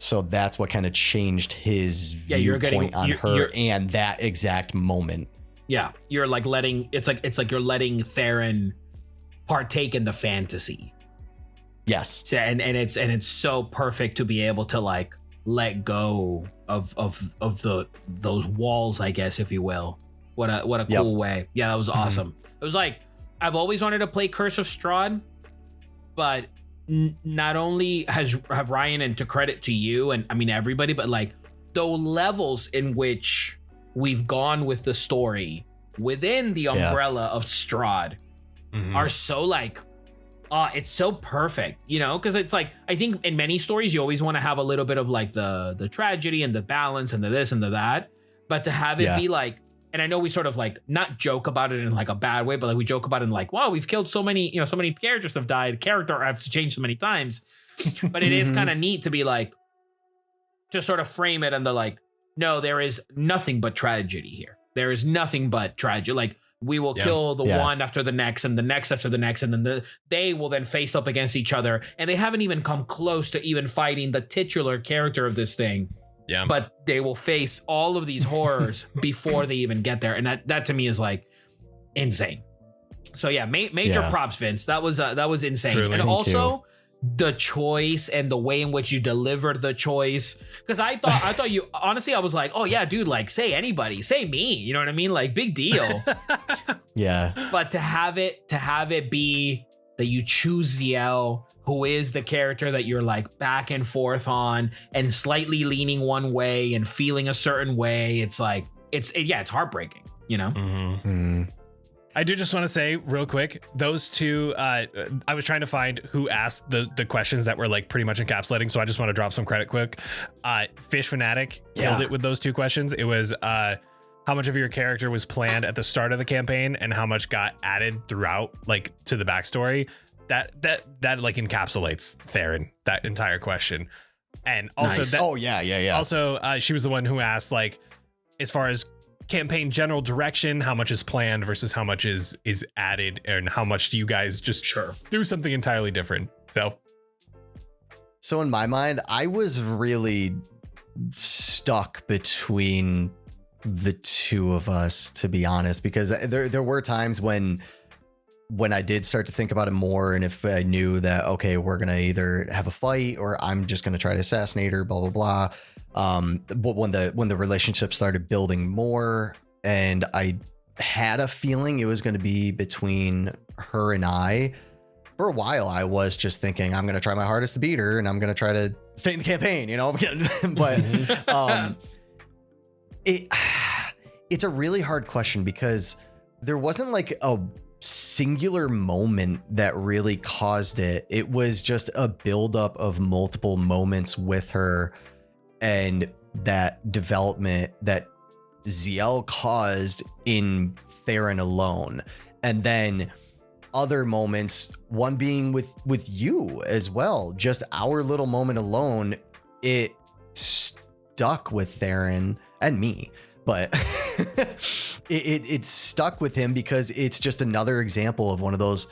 So that's what kind of changed his viewpoint on her and that exact moment. Yeah, you're like it's like you're letting Theren partake in the fantasy. Yes. So, and it's so perfect to be able to like let go of those walls, I guess, if you will. What a cool way. Yeah, that was awesome. It was like, I've always wanted to play Curse of Strahd, but not only have Ryan, and to credit to you and I mean everybody, but like the levels in which we've gone with the story within the umbrella of Strahd are so like, it's so perfect, because it's like, I think in many stories you always want to have a little bit of like the tragedy and the balance and the this and the that, but to have it be like, and I know we sort of like not joke about it in like a bad way, but like we joke about it in like, wow, we've killed so many, so many characters have died, character arcs have changed so many times, but it is kind of neat to be like, to sort of frame it and the like, no, there is nothing but tragedy here. There is nothing but tragedy. Like, we will kill the one after the next and the next after the next. And then they will then face up against each other. And they haven't even come close to even fighting the titular character of this thing. Yeah. But they will face all of these horrors before they even get there. And that to me is like insane. So yeah, major props, Vince. That was insane. Truly. And also the choice and the way in which you delivered the choice. Because I thought you honestly, I was like, oh yeah, dude, like say anybody, say me. You know what I mean? Like big deal. Yeah. But to have it be that you choose Zielle, who is the character that you're like back and forth on and slightly leaning one way and feeling a certain way. It's like, it's heartbreaking, I do just want to say real quick, those two, I was trying to find who asked the questions that were like pretty much encapsulating. So I just want to drop some credit quick. Fish Fanatic killed it with those two questions. It was how much of your character was planned at the start of the campaign and how much got added throughout, like to the backstory. That like encapsulates Theren, that entire question. And also Also, she was the one who asked, like, as far as campaign general direction, how much is planned versus how much is added, and how much do you guys just do something entirely different? So in my mind, I was really stuck between the two of us, to be honest, because there were times when I did start to think about it more, and if I knew that, okay, we're going to either have a fight or I'm just going to try to assassinate her, blah, blah, blah. But when the relationship started building more and I had a feeling it was going to be between her and I, for a while, I was just thinking, I'm going to try my hardest to beat her and I'm going to try to stay in the campaign, but it's a really hard question because there wasn't like a singular moment that really caused it. It was just a buildup of multiple moments with her and that development that Zielle caused in Theren alone. And then other moments, one being with you as well. Just our little moment alone, it stuck with Theren and me. But it stuck with him because it's just another example of one of those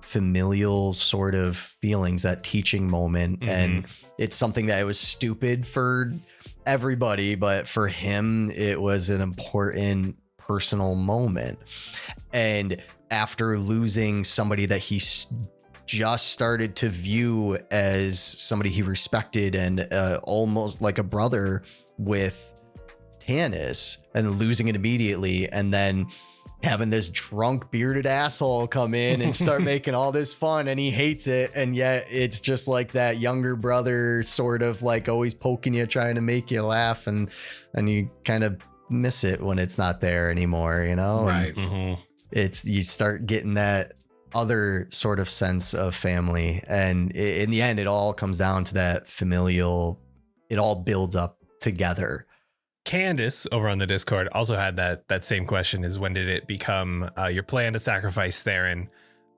familial sort of feelings, that teaching moment. And it's something that was stupid for everybody, but for him, it was an important personal moment. And after losing somebody that he just started to view as somebody he respected and almost like a brother with Tanis, and losing it immediately, and then having this drunk bearded asshole come in and start making all this fun, and he hates it, and yet it's just like that younger brother sort of like always poking you, trying to make you laugh, and you kind of miss it when it's not there anymore, you know? Right. It's, you start getting that other sort of sense of family, and in the end it all comes down to that familial, it all builds up together. Candace over on the Discord also had that same question, is when did it become your plan to sacrifice Theren?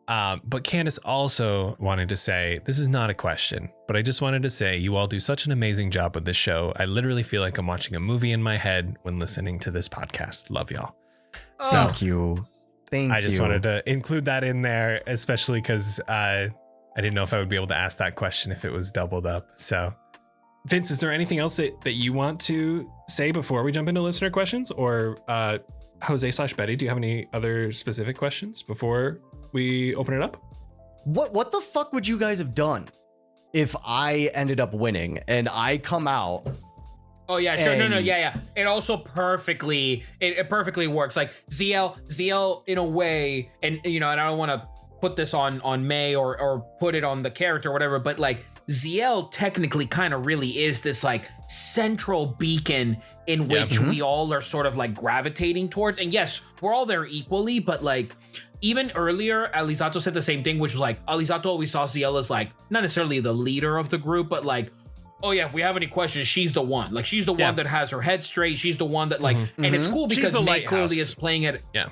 But Candace also wanted to say, this is not a question, but I just wanted to say you all do such an amazing job with this show. I literally feel like I'm watching a movie in my head when listening to this podcast. Love y'all. Oh. Thank you. I just wanted to include that in there, especially because I didn't know if I would be able to ask that question if it was doubled up. So Vince, is there anything else that you want to say before we jump into listener questions? Or Jose/Betty, do you have any other specific questions before we open it up? What the fuck would you guys have done if I ended up winning and I come out? Oh yeah, sure. And No, yeah. It also perfectly works. Like Zielle in a way, and you know, and I don't want to put this on May or put it on the character or whatever, but like Zielle technically kind of really is this like central beacon in which we all are sort of like gravitating towards. And yes, we're all there equally, but like even earlier, Alizzato said the same thing, which was like Alizzato always saw Zielle as like not necessarily the leader of the group, but like, oh yeah, if we have any questions, she's the one. Like she's the one that has her head straight. She's the one that like, and it's cool because May clearly is playing it. Yeah,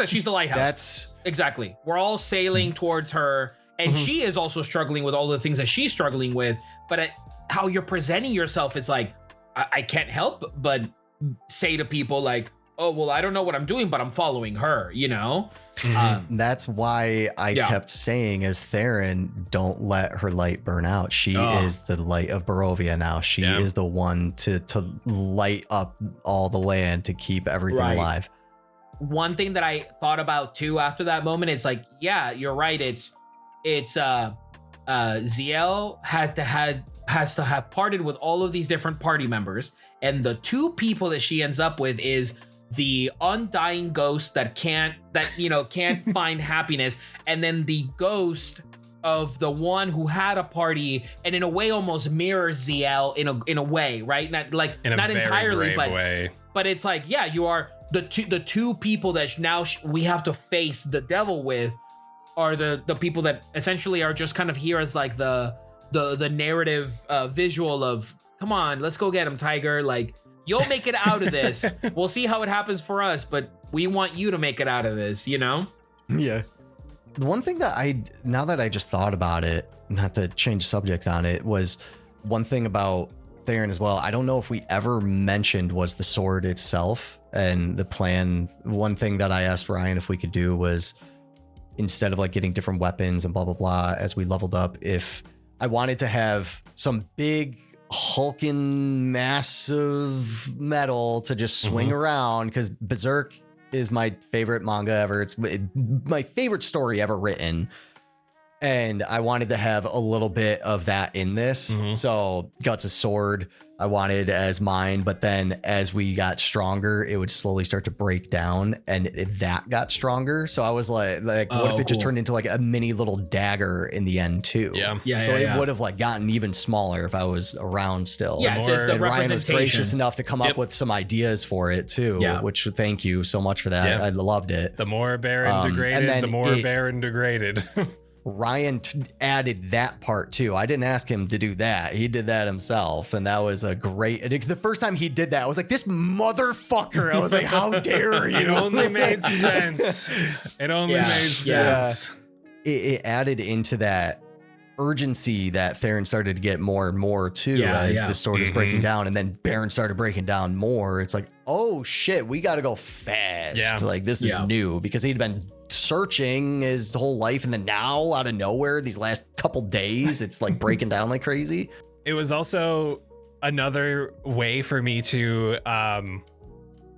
she's the lighthouse. That's exactly. We're all sailing towards her. And she is also struggling with all the things that she's struggling with. But how you're presenting yourself, it's like, I can't help but say to people like, oh, well, I don't know what I'm doing, but I'm following her, you know? That's why I kept saying as Theren, don't let her light burn out. She is the light of Barovia now. She is the one to light up all the land, to keep everything alive. One thing that I thought about too after that moment, it's like, yeah, you're right. It's Zielle has to have parted with all of these different party members, and the two people that she ends up with is the undying ghost that can't find happiness, and then the ghost of the one who had a party and in a way almost mirrors Zielle in a way, right? Not like not entirely, but it's like, yeah, you are the two people that now we have to face the devil with. Are the people that essentially are just kind of here as like the narrative visual of, come on, let's go get him, Tiger. Like, you'll make it out of this. We'll see how it happens for us, but we want you to make it out of this, you know? Yeah. The one thing that now that I just thought about it, not to change subject on it, was one thing about Theren as well. I don't know if we ever mentioned was the sword itself and the plan. One thing that I asked Ryan if we could do was, instead of like getting different weapons and blah, blah, blah, as we leveled up, if I wanted to have some big hulking massive metal to just swing around, because Berserk is my favorite manga ever. It's my favorite story ever written. And I wanted to have a little bit of that in this. So Guts' sword I wanted as mine, but then as we got stronger, it would slowly start to break down, and that got stronger. So I was like, what if it just turned into like a mini little dagger in the end too? So it would have like gotten even smaller if I was around still. Yeah, it's the and Ryan was gracious representation. enough to come up with some ideas for it too. Which thank you so much for that. I loved it. The more Baron degraded, the more Baron degraded. Ryan added that part too. I didn't ask him to do that. He did that himself. And that was a great, the first time he did that, I was like, this motherfucker. I was like, how dare you? It only made sense. It only made sense. It added into that urgency that Theren started to get more and more too as the sword is breaking down, and then Baron started breaking down more. It's like, oh shit, we got to go fast. Like this is new, because he'd been searching his whole life, and then now out of nowhere, these last couple days, it's like breaking down like crazy. It was also another way for me to,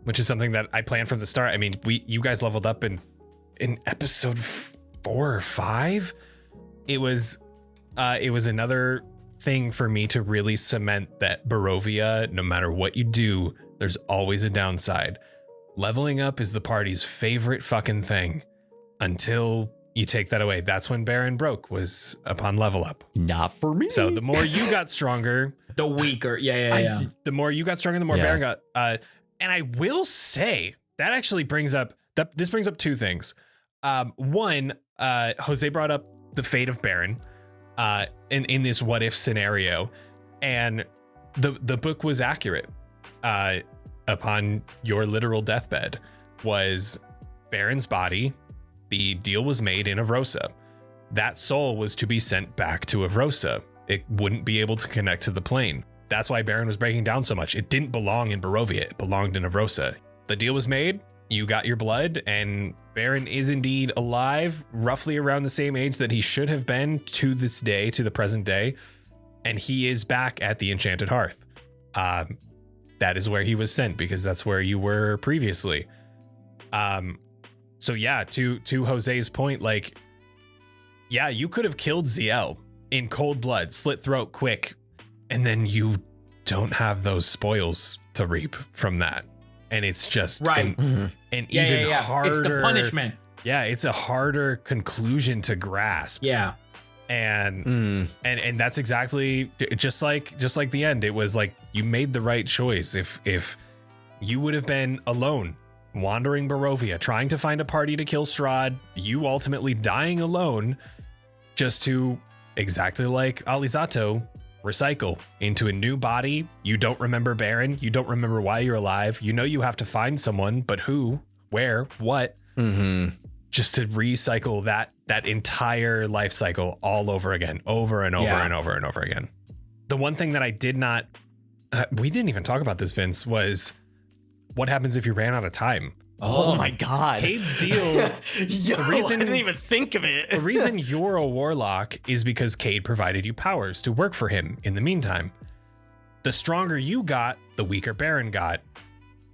which is something that I planned from the start. I mean, you guys leveled up in episode 4 or 5. It was another thing for me to really cement that Barovia, no matter what you do, there's always a downside. Leveling up is the party's favorite fucking thing until you take that away. That's when Baron broke, was upon level up. Not for me. So the more you got stronger, the weaker. The more you got stronger, the more Baron got. And I will say that actually brings up two things. One, Jose brought up the fate of Baron in this what if scenario, and the book was accurate. Upon your literal deathbed was Baron's body. The deal was made in Avrosa. That soul was to be sent back to Avrosa. It wouldn't be able to connect to the plane. That's why Baron was breaking down so much. It didn't belong in Barovia. It belonged in Avrosa. The deal was made. You got your blood, and Baron is indeed alive, roughly around the same age that he should have been to this day, to the present day. And he is back at the Enchanted Hearth. That is where he was sent, because that's where you were previously. So yeah, to Jose's point, like, yeah, you could have killed Zielle in cold blood, slit throat quick, and then you don't have those spoils to reap from that. And it's just an even harder. It's the punishment. Yeah, it's a harder conclusion to grasp. Yeah. And that's exactly just like the end. It was like you made the right choice. If you would have been alone, wandering Barovia, trying to find a party to kill Strahd, you ultimately dying alone, just to, exactly like Alizzato, recycle into a new body. You don't remember Baron. You don't remember why you're alive. You know you have to find someone, but who, where, what? Just to recycle that entire life cycle all over again, over and over and over and over again. The one thing that I did not, we didn't even talk about this, Vince, was what happens if you ran out of time? Oh my God. Cade's deal. I didn't even think of it. The reason you're a warlock is because Cade provided you powers to work for him in the meantime. The stronger you got, the weaker Baron got.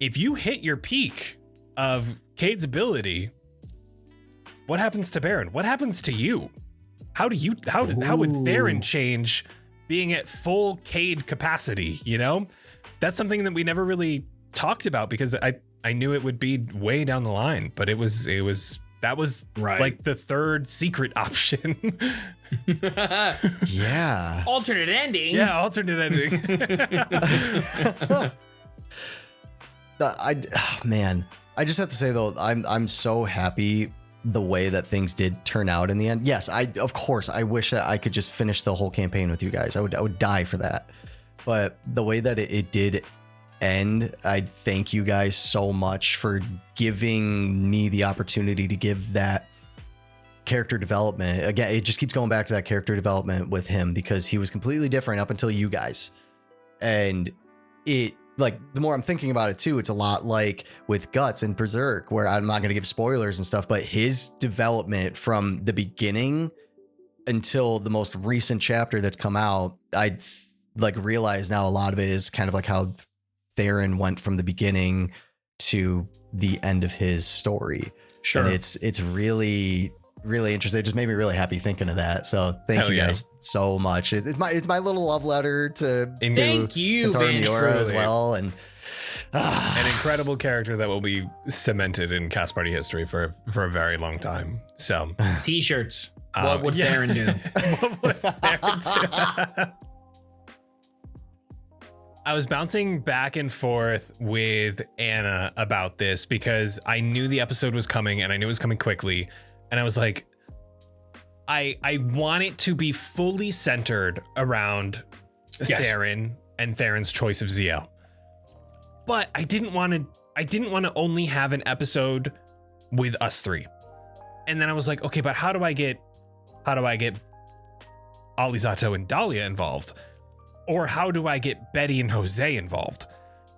If you hit your peak of Cade's ability, what happens to Baron? What happens to you? How would Theren change being at full Cade capacity, you know? That's something that we never really talked about, because I knew it would be way down the line, but that was right. Like the third secret option. Yeah. Alternate ending. Yeah, alternate ending. Man, I just have to say though, I'm so happy the way that things did turn out in the end. Yes, of course I wish that I could just finish the whole campaign with you guys. I would die for that. But the way that it did end, I thank you guys so much for giving me the opportunity to give that character development. Again, it just keeps going back to that character development with him, because he was completely different up until you guys. And it, like, the more I'm thinking about it too, it's a lot like with Guts and Berserk, where I'm not going to give spoilers and stuff, but his development from the beginning until the most recent chapter that's come out, I like realize now a lot of it is kind of like how Theren went from the beginning to the end of his story. Sure. And it's really, really interesting. It just made me really happy thinking of that. So thank you guys so much. It's my little love letter to thank you, Vince, as well. And an incredible character that will be cemented in Cast Party history for a very long time. So t-shirts. What would Theren do? What would Theren do? I was bouncing back and forth with Anna about this because I knew the episode was coming and I knew it was coming quickly. And I was like, I want it to be fully centered around Theren and Theren's choice of Zielle. But I didn't want to only have an episode with us three. And then I was like, okay, but how do I get Alizzato and Dahlia involved? Or how do I get Betty and Jose involved?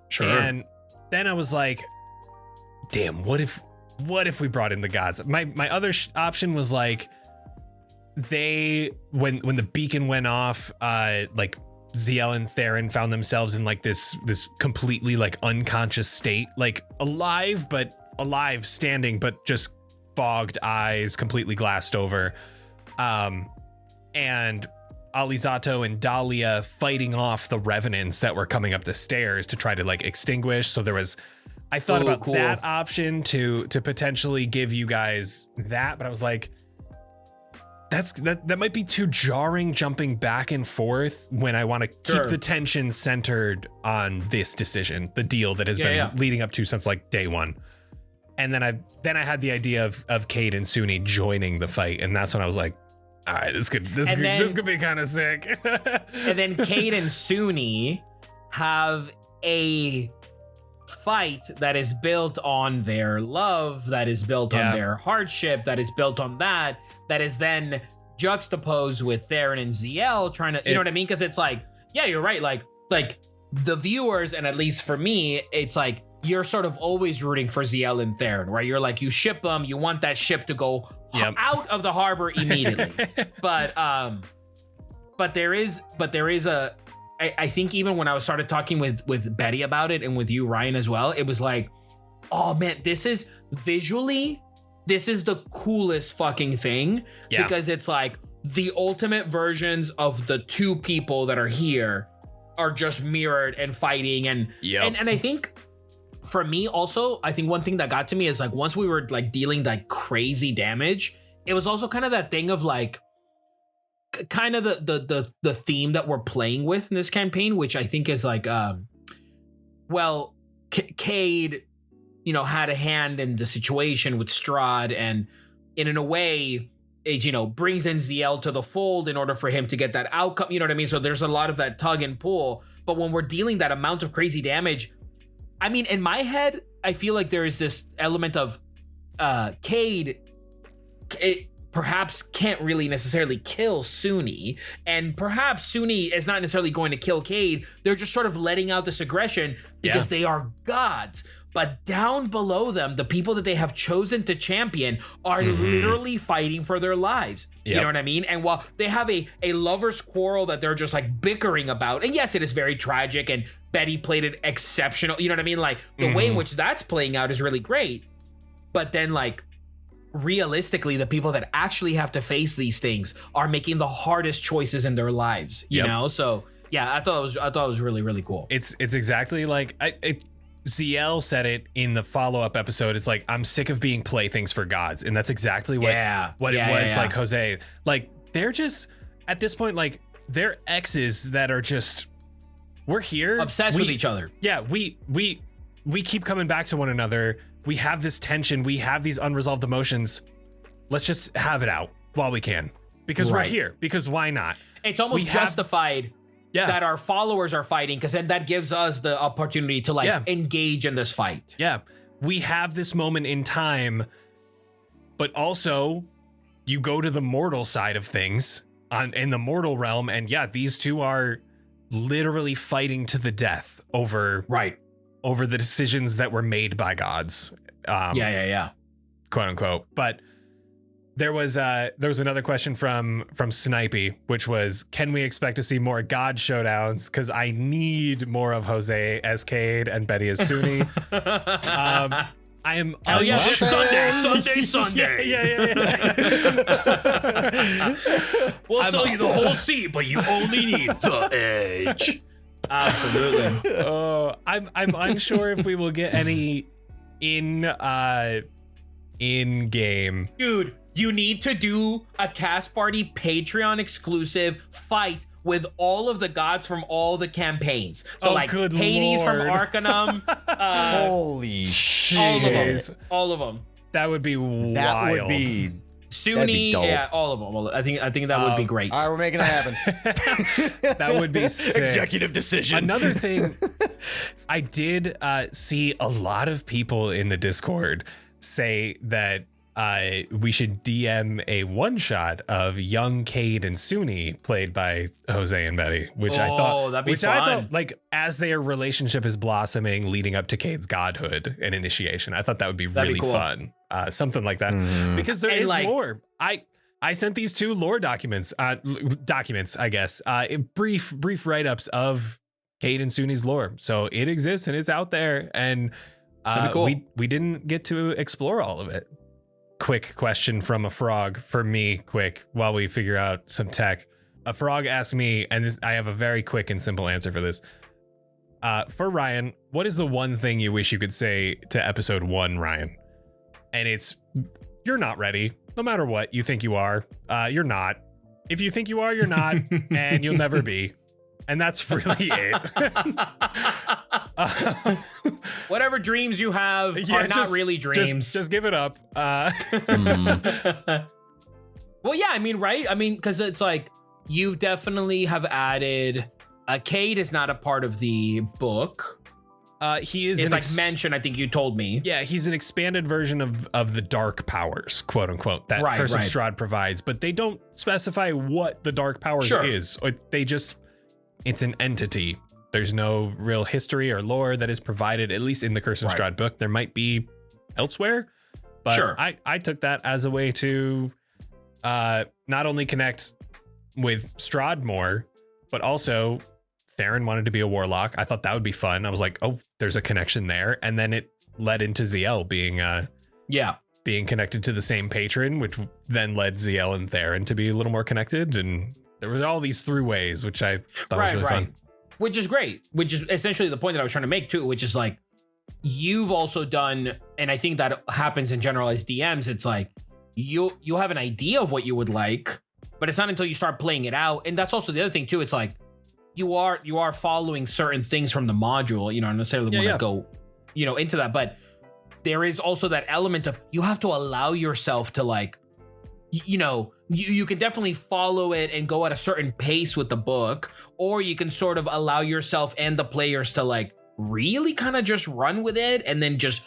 Sure. And then I was like, damn, what if we brought in the gods? My other option was like, when the beacon went off, like Zielle and Theren found themselves in like this completely like unconscious state, like alive standing, but just fogged eyes, completely glassed over. And Alizzato and Dahlia fighting off the revenants that were coming up the stairs to try to like extinguish. So I thought about cool. that option to potentially give you guys that, but I was like, that might be too jarring, jumping back and forth when I want to keep the tension centered on this decision, the deal that has been leading up to since like day one. And then I had the idea of Cade and Suni joining the fight, and that's when I was like, all right, this could be kind of sick. And then Cade and Suni have a fight that is built on their love, that is built on their hardship, that is built on that is then juxtaposed with Theren and Zielle trying to, you know what I mean? Because it's like, yeah, you're right. Like the viewers, and at least for me, it's like you're sort of always rooting for Zielle and Theren, where you're like, you ship them, you want that ship to go out of the harbor immediately. But there is I think even when I started talking with Betty about it, and with you, Ryan, as well, it was like, oh man, this is the coolest fucking thing, because it's like the ultimate versions of the two people that are here are just mirrored and fighting. And I think for me also, I think one thing that got to me is like, once we were like dealing like crazy damage, it was also kind of that thing of like, kind of the theme that we're playing with in this campaign, which I think is like, Cade, had a hand in the situation with Strahd, and in a way, it, brings in Zielle to the fold in order for him to get that outcome. You know what I mean? So there's a lot of that tug and pull. But when we're dealing that amount of crazy damage, I mean, in my head, I feel like there is this element of Cade. It perhaps can't really necessarily kill Suni, and perhaps Suni is not necessarily going to kill Cade. They're just sort of letting out this aggression because they are gods. But down below them, the people that they have chosen to champion are literally fighting for their lives. You know what I mean? And while they have a lover's quarrel that they're just like bickering about, and yes, it is very tragic, and Betty played it exceptional. You know what I mean? Like the way in which that's playing out is really great. But then like, realistically, the people that actually have to face these things are making the hardest choices in their lives, you know? So yeah, I thought it was really, really cool. It's exactly like Zielle said it in the follow-up episode. It's like, I'm sick of being playthings for gods. And that's exactly what it was. Like Jose, like they're just at this point, like they're exes that are just, we're here obsessed with each other. Yeah. We keep coming back to one another. We have this tension. We have these unresolved emotions. Let's just have it out while we can, because we're here, because why not? It's almost justified that our followers are fighting, because then that gives us the opportunity to like engage in this fight. Yeah. We have this moment in time, but also you go to the mortal side of things in the mortal realm. And these two are literally fighting to the death over the decisions that were made by gods. Quote unquote. But there was another question from Snipey, which was, can we expect to see more god showdowns? Because I need more of Jose as Cade and Betty as Suni. I am Sunday. We'll sell you the whole seat, but you only need the edge. Absolutely. Oh, I'm unsure if we will get any in game. Dude, you need to do a Cast Party Patreon exclusive fight with all of the gods from all the campaigns. So good Hades Lord. from Arcanum. Holy shit. All of them. That would be wild. That would be Suni, all of them. I think that would be great. All right, we're making it happen. That would be sick. Executive decision. Another thing, I did see a lot of people in the Discord say that we should DM a one shot of young Cade and Suni played by Jose and Betty, which I thought like as their relationship is blossoming leading up to Cade's godhood and initiation, I thought that would be really cool. fun. Something like that, because there is lore. I sent these 2 lore documents, I guess, brief write-ups of Cade and Suni's lore. So it exists and it's out there, and cool. we didn't get to explore all of it. Quick question from a frog for me, quick, while we figure out some tech. A frog asked me, and I have a very quick and simple answer for this. For Ryan, what is the one thing you wish you could say to episode 1, Ryan? And it's, you're not ready. No matter what you think you are, you're not. If you think you are, you're not, and you'll never be. And that's really it. Whatever dreams you have are not really dreams. Just give it up. Well, yeah, I mean, right? I mean, because it's like you definitely have added. Cade is not a part of the book. He is. It's like mentioned. I think you told me. Yeah, he's an expanded version of the dark powers, quote unquote, that Curse of Strahd provides, but they don't specify what the dark powers is. They just. It's an entity. There's no real history or lore that is provided, at least in the Curse of Strahd book. There might be elsewhere, but I took that as a way to not only connect with Strahd more, but also Theren wanted to be a warlock. I thought that would be fun. I was like, oh, there's a connection there. And then it led into Zielle being connected to the same patron, which then led Zielle and Theren to be a little more connected. And there were all these throughways, which I thought was really fun. Which is great, which is essentially the point that I was trying to make too, which is like, you've also done, and I think that happens in generalized DMs, it's like, you have an idea of what you would like, but it's not until you start playing it out. And that's also the other thing too, it's like, you are following certain things from the module, you know, not necessarily want to go, you know, into that, but there is also that element of, you have to allow yourself to like, you know, you can definitely follow it and go at a certain pace with the book, or you can sort of allow yourself and the players to like really kind of just run with it and then just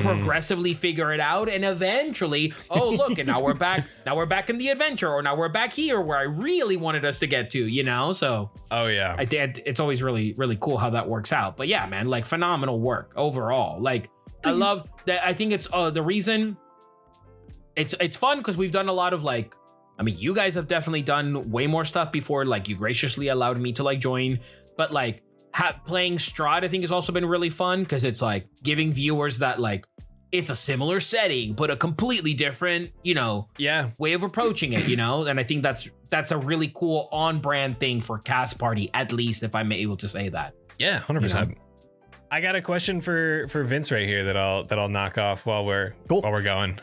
progressively figure it out. And eventually, oh, look, and now we're back in the adventure, or now we're back here where I really wanted us to get to, you know? So, I think it's always really, really cool how that works out. But yeah, man, like phenomenal work overall. Like I love that. I think it's the reason it's fun because we've done a lot of like, I mean, you guys have definitely done way more stuff before. Like you graciously allowed me to like join, but like playing Strahd, I think has also been really fun because it's like giving viewers that like, it's a similar setting, but a completely different, you know, way of approaching it, you know? And I think that's a really cool on brand thing for Cast Party, at least if I'm able to say that. Yeah, 100%. You know? I got a question for Vince right here that I'll knock off while we're going.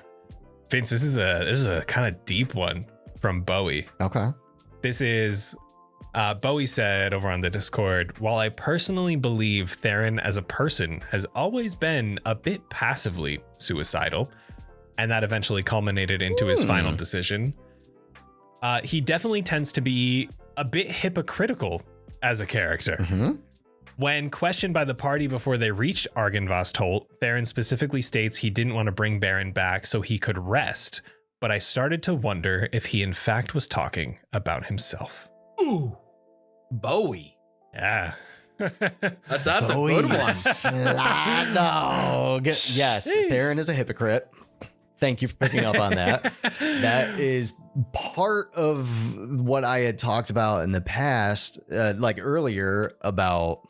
Vince, this is a kind of deep one from Bowie. Okay. This is Bowie said over on the Discord, while I personally believe Theren as a person has always been a bit passively suicidal, and that eventually culminated into his final decision, he definitely tends to be a bit hypocritical as a character. Mm-hmm. When questioned by the party before they reached Argynvost Holt, Theren specifically states he didn't want to bring Baron back so he could rest, but I started to wonder if he in fact was talking about himself. Ooh, Bowie. Yeah. That's Bowie. A good one. No. Yes, Theren is a hypocrite. Thank you for picking up on that. That is part of what I had talked about in the past, like earlier, about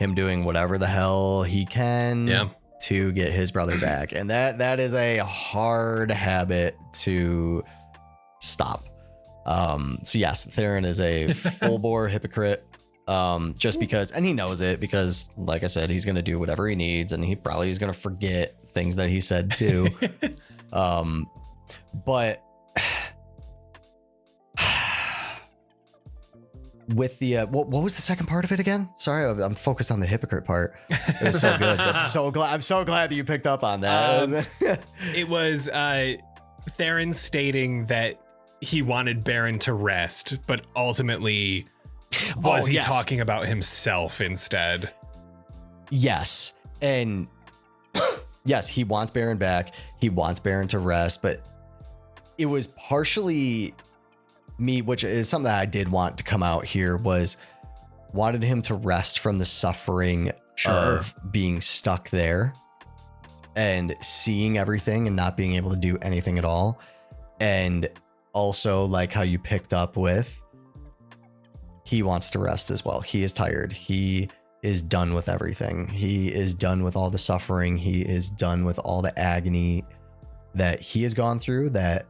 him doing whatever the hell he can to get his brother back. And that is a hard habit to stop. So yes, Theren is a full bore hypocrite. Just because, and he knows it because, like I said, he's going to do whatever he needs, and he probably is going to forget things that he said too. But with the what was the second part of it again? Sorry, I'm focused on the hypocrite part. It was so good. I'm so glad that you picked up on that. It was Theren stating that he wanted Baron to rest, but ultimately was he talking about himself instead? Yes. And yes, he wants Baron back. He wants Baron to rest, but it was partially me, which is something that I did want to come out here, was wanted him to rest from the suffering of being stuck there and seeing everything and not being able to do anything at all. And also, like how you picked up with, he wants to rest as well. He is tired. He is done with everything. He is done with all the suffering. He is done with all the agony that he has gone through, that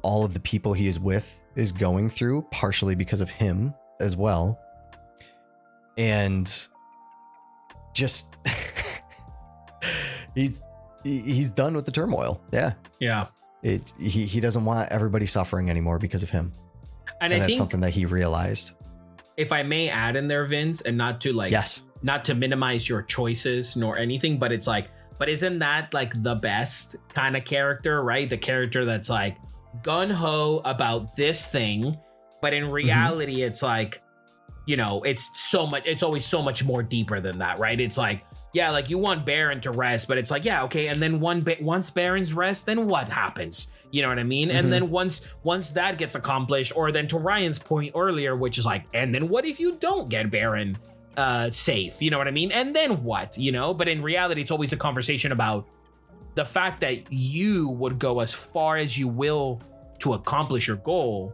all of the people he is with is going through, partially because of him as well. And just he's done with the turmoil. Yeah. He doesn't want everybody suffering anymore because of him. And I that's think something that he realized. If I may add in there, Vince, and not to like, yes, not to minimize your choices nor anything, but it's like, but isn't that like the best kind of character, right? The character that's like gung-ho about this thing, but in reality, it's like, you know, it's always so much more deeper than that, right? It's like, yeah, like you want Baron to rest, but it's like, yeah, okay. And then once Baron's rest, then what happens? You know what I mean? And then once that gets accomplished, or then to Ryan's point earlier, which is like, and then what if you don't get Baron safe? You know what I mean? And then what? You know? But in reality, it's always a conversation about the fact that you would go as far as you will to accomplish your goal,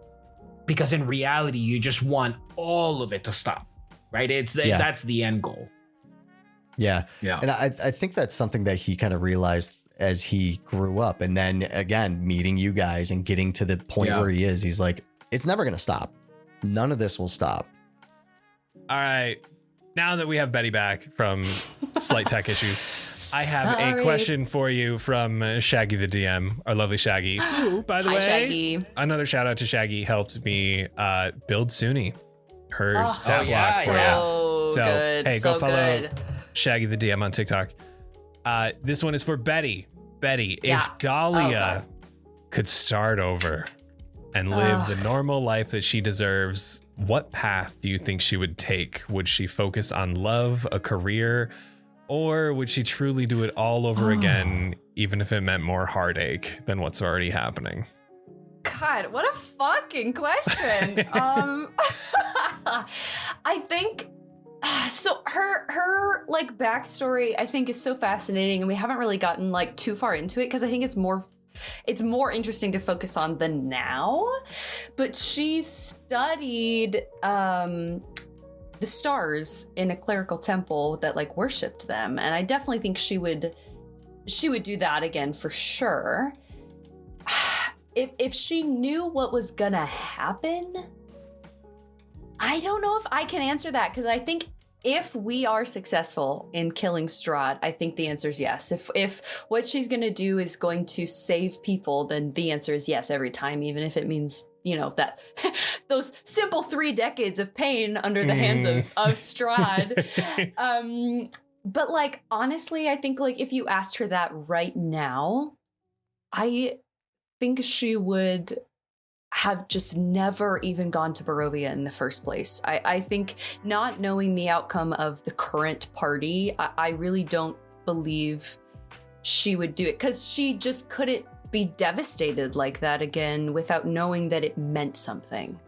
because in reality, you just want all of it to stop, right? That's the end goal. Yeah. Yeah. And I think that's something that he kind of realized as he grew up. And then again, meeting you guys and getting to the point where he is, he's like, it's never going to stop. None of this will stop. All right. Now that we have Betty back from slight tech issues, I have a question for you from Shaggy the DM, our lovely Shaggy, who, by the way, Shaggy. Another shout out to Shaggy, helped me build Suni, her stat block for you. So good. Hey, so go follow good. Shaggy the DM on TikTok. This one is for Betty. Betty, if Dahlia could start over and live the normal life that she deserves, what path do you think she would take? Would she focus on love, a career, or would she truly do it all over again, even if it meant more heartache than what's already happening? God, what a fucking question. I think so her like backstory I think is so fascinating, and we haven't really gotten like too far into it because I think it's more interesting to focus on the now. But she studied the stars in a clerical temple that like worshipped them, and I definitely think she would do that again for sure. If she knew what was gonna happen, I don't know if I can answer that, because I think if we are successful in killing Strahd, I think the answer is yes. If what she's going to do is going to save people, then the answer is yes every time, even if it means, you know, that those simple 3 decades of pain under the hands of Strahd. But like, honestly, I think like if you asked her that right now, I think she would have just never even gone to Barovia in the first place. I think not knowing the outcome of the current party, I really don't believe she would do it, because she just couldn't be devastated like that again without knowing that it meant something,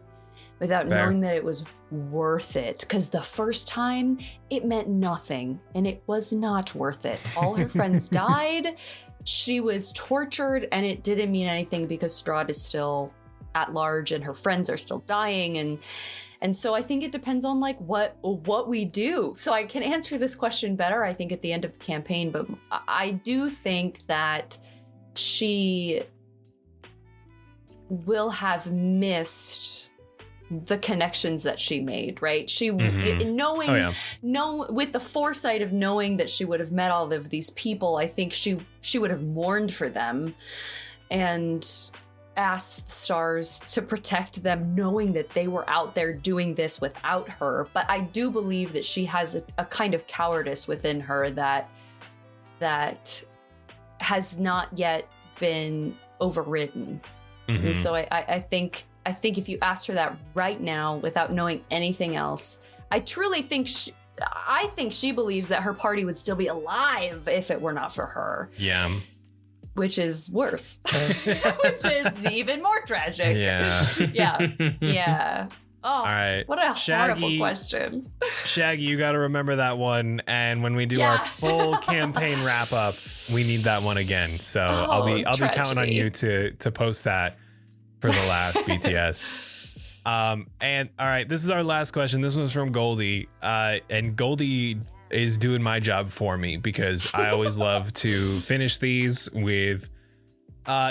without knowing that it was worth it. Because the first time it meant nothing, and it was not worth it. All her friends died. She was tortured, and it didn't mean anything because Strahd is still at large and her friends are still dying, and so I think it depends on like what we do. So I can answer this question better, I think, at the end of the campaign, but I do think that she will have missed the connections that she made, right? She knowing with the foresight of knowing that she would have met all of these people, I think she would have mourned for them and asked the stars to protect them, knowing that they were out there doing this without her. But I do believe that she has a kind of cowardice within her that has not yet been overridden. And so I think if you asked her that right now without knowing anything else, I truly think I think she believes that her party would still be alive if it were not for her. Yeah. Which is worse. Which is even more tragic. Yeah. Yeah. Oh, All right. What a Shaggy, horrible question. Shaggy, you got to remember that one. And when we do Yeah. our full campaign wrap up, we need that one again. So I'll be counting on you to post that for the last BTS. And all right, this is our last question. This one's from Goldie. And Goldie is doing my job for me because I always love to finish these with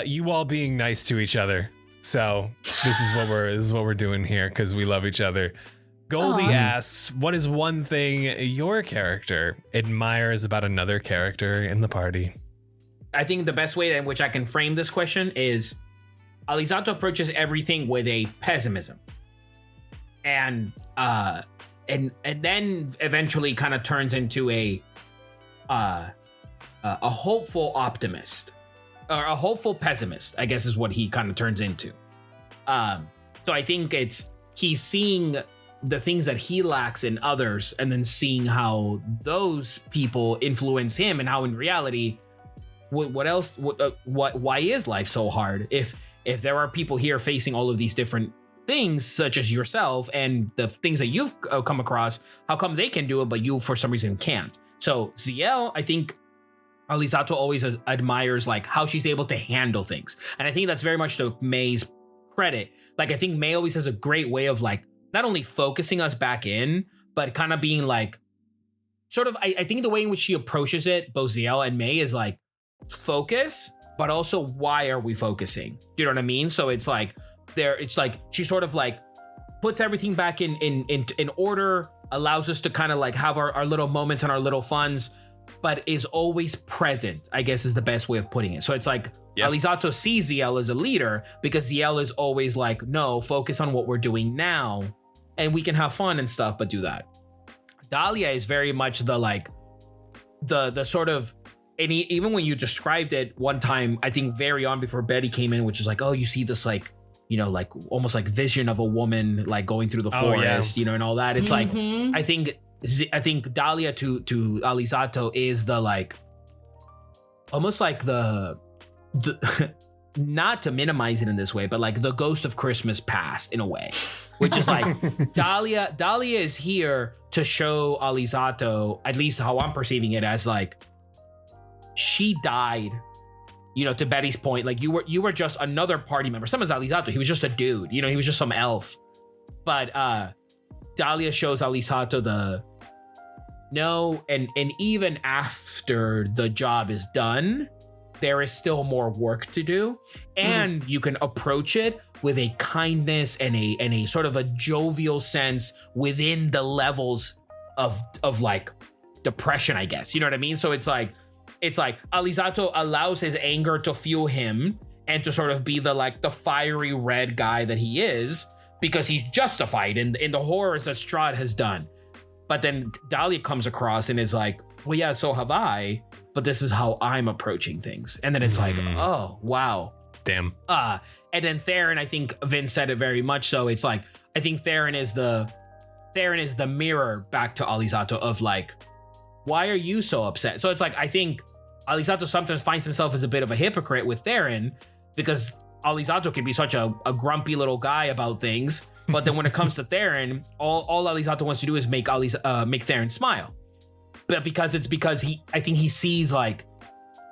you all being nice to each other. So this is what we're doing here because we love each other. Goldie asks, what is one thing your character admires about another character in the party? I think the best way in which I can frame this question is Alizzato approaches everything with a pessimism. And then eventually kind of turns into a hopeful optimist. Or a hopeful pessimist, I guess is what he kind of turns into. So I think he's seeing the things that he lacks in others and then seeing how those people influence him and how in reality, why is life so hard? If there are people here facing all of these different things such as yourself and the things that you've come across, how come they can do it, but you for some reason can't? So Zielle, I think Alizzato always admires like how she's able to handle things. And I think that's very much to May's credit. Like, I think May always has a great way of like, not only focusing us back in, but kind of being like, sort of, I think the way in which she approaches it, both Zielle and May, is like focus, but also why are we focusing? Do you know what I mean? So it's like, she sort of like puts everything back in order, allows us to kind of like have our little moments and our little funs, but is always present, I guess is the best way of putting it. So it's like, Alizzato sees Zielle as a leader because Zielle is always like, no, focus on what we're doing now and we can have fun and stuff, but do that. Dahlia is very much the like, the sort of, and even when you described it one time, I think very on before Betty came in, which is like, oh, you see this like, you know, like almost like vision of a woman like going through the forest, you know, and all that. It's like, I think Dahlia to Alizzato is the like, almost like the not to minimize it in this way, but like the ghost of Christmas past in a way, which is like Dahlia is here to show Alizzato, at least how I'm perceiving it, as like she died, you know, to Betty's point, like you were just another party member. Some is Alizzato, he was just a dude, you know, he was just some elf. But Dahlia shows Alizzato and even after the job is done, there is still more work to do, and you can approach it with a kindness and a sort of a jovial sense within the levels of like depression, I guess. You know what I mean? So it's like Alizzato allows his anger to fuel him and to sort of be the like the fiery red guy that he is, because he's justified in the horrors that Strahd has done. But then Dahlia comes across and is like, well, yeah, so have I, but this is how I'm approaching things. And then it's like, oh, wow. Damn. And then Theren, I think Vince said it very much so. It's like, I think Theren is the mirror back to Alizzato of like, why are you so upset? So it's like, I think Alizzato sometimes finds himself as a bit of a hypocrite with Theren, because Alizzato can be such a grumpy little guy about things. But then when it comes to Theren, all Alizzato wants to do is make Theren smile. But because I think he sees like,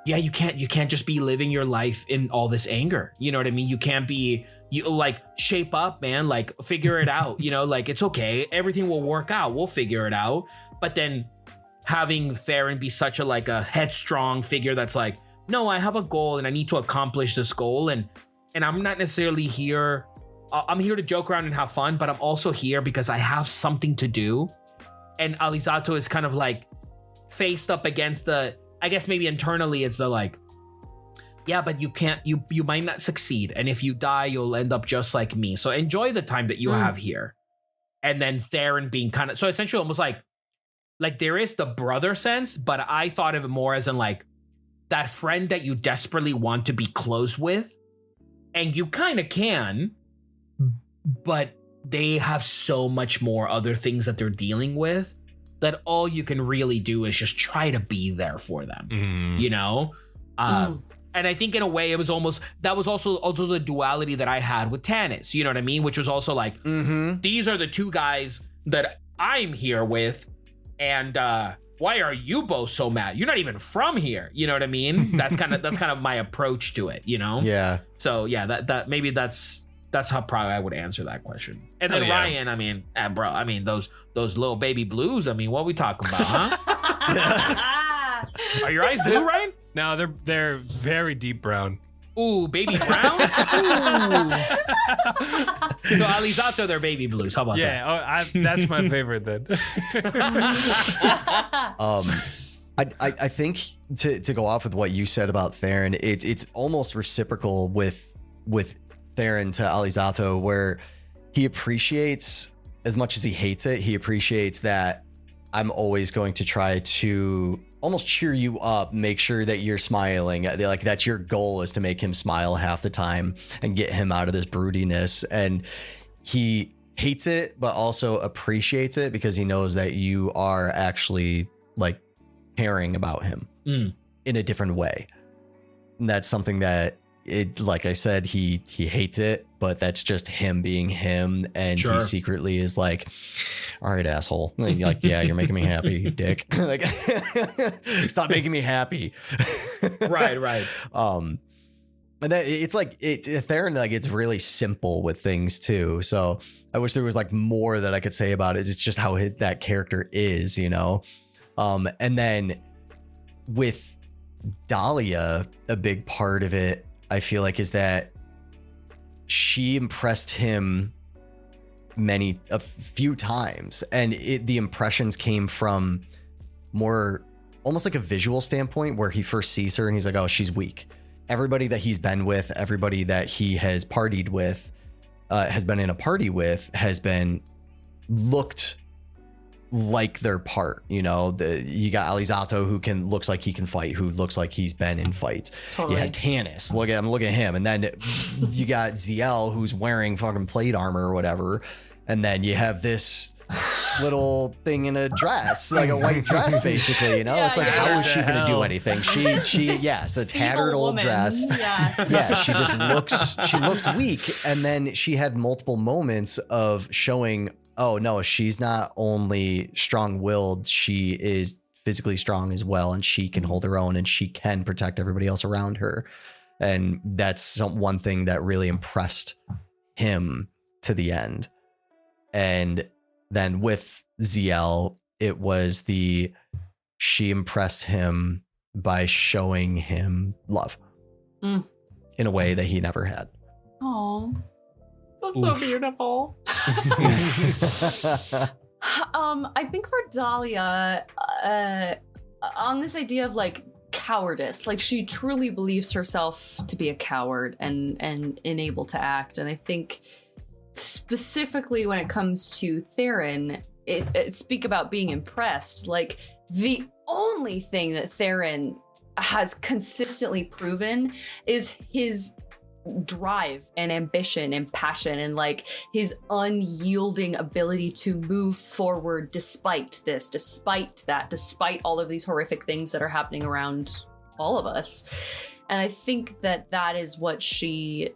yeah, you can't just be living your life in all this anger. You know what I mean? You like shape up, man, like figure it out, you know, like it's okay. Everything will work out. We'll figure it out. But then having Theren be such a headstrong figure that's like, no, I have a goal and I need to accomplish this goal. And I'm not necessarily here. I'm here to joke around and have fun, but I'm also here because I have something to do. And Alizzato is kind of like faced up against I guess maybe internally it's the like, yeah, but you might not succeed. And if you die, you'll end up just like me. So enjoy the time that you have here. And then Theren being kind of, so essentially almost like there is the brother sense, but I thought of it more as in like that friend that you desperately want to be close with. And you kind of can, but they have so much more other things that they're dealing with that all you can really do is just try to be there for them, you know? And I think in a way it was also the duality that I had with Tanis, you know what I mean? Which was also like, these are the two guys that I'm here with, and why are you both so mad? You're not even from here, you know what I mean? That's kind of my approach to it, you know? Yeah. So yeah, that maybe that's how probably I would answer that question. And then Ryan, I mean, bro, I mean those little baby blues. I mean, what we talking about, huh? Are your eyes blue, Ryan? No, they're very deep brown. Ooh, baby browns. Ooh. So Alizzato, they're baby blues. How about that? Yeah, that's my favorite then. I think to go off with what you said about Theren, it's almost reciprocal with Theren to Alizzato, where he appreciates, as much as he hates it, he appreciates that I'm always going to try to almost cheer you up, make sure that you're smiling. Like, that's your goal, is to make him smile half the time and get him out of this broodiness. And he hates it, but also appreciates it because he knows that you are actually like caring about him in a different way. And that's something that, like I said, he hates it, but that's just him being him. And he secretly is like, all right, asshole. And you're like, yeah, you're making me happy, you dick. Like, stop making me happy. Right. And that it's like Theren, like, it's really simple with things too. So I wish there was like more that I could say about it. It's just how that character is, you know? And then with Dahlia, a big part of it, I feel like, is that she impressed him a few times, and the impressions came from more almost like a visual standpoint, where he first sees her and he's like, oh, she's weak. Everybody that he's been with, everybody that he has partied with, has been in a party with, has been looked like their part, you know. You got Alizzato, who looks like he can fight, who looks like he's been in fights. Totally. You had Tanis, look at him, and then you got Zielle, who's wearing fucking plate armor or whatever, and then you have this little thing in a dress, like a white dress, basically, you know. It's like, how is she gonna do anything? She yes, a tattered old dress. Yeah, she just looks weak. And then she had multiple moments of showing, oh no, she's not only strong-willed, she is physically strong as well, and she can hold her own, and she can protect everybody else around her. And that's one thing that really impressed him to the end. And then with Zielle, it was she impressed him by showing him love in a way that he never had. Oh, that's so beautiful. I think for Dahlia, on this idea of like cowardice, like, she truly believes herself to be a coward and unable to act. And I think specifically when it comes to Theren, it speak about being impressed. Like, the only thing that Theren has consistently proven is his drive and ambition and passion, and like his unyielding ability to move forward despite this, despite that, despite all of these horrific things that are happening around all of us. And I think that is what she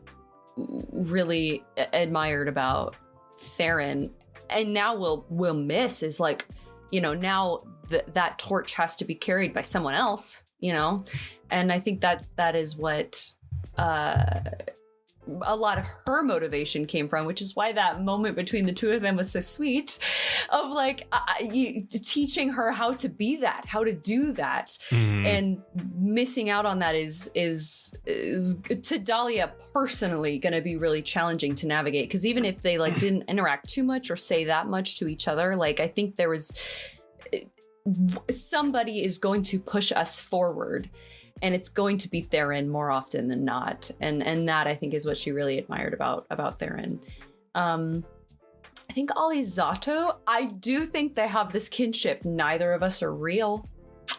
really admired about Theren, and now we'll miss, is like, you know, now that torch has to be carried by someone else, you know. And I think that is what a lot of her motivation came from, which is why that moment between the two of them was so sweet, of like teaching her how to be that, how to do that. And missing out on that is to Dahlia personally going to be really challenging to navigate, because even if they like didn't interact too much or say that much to each other, like, I think there was somebody is going to push us forward, and it's going to be Theren more often than not. And that, I think, is what she really admired about Theren. I think Alizzato, I do think they have this kinship. Neither of us are real.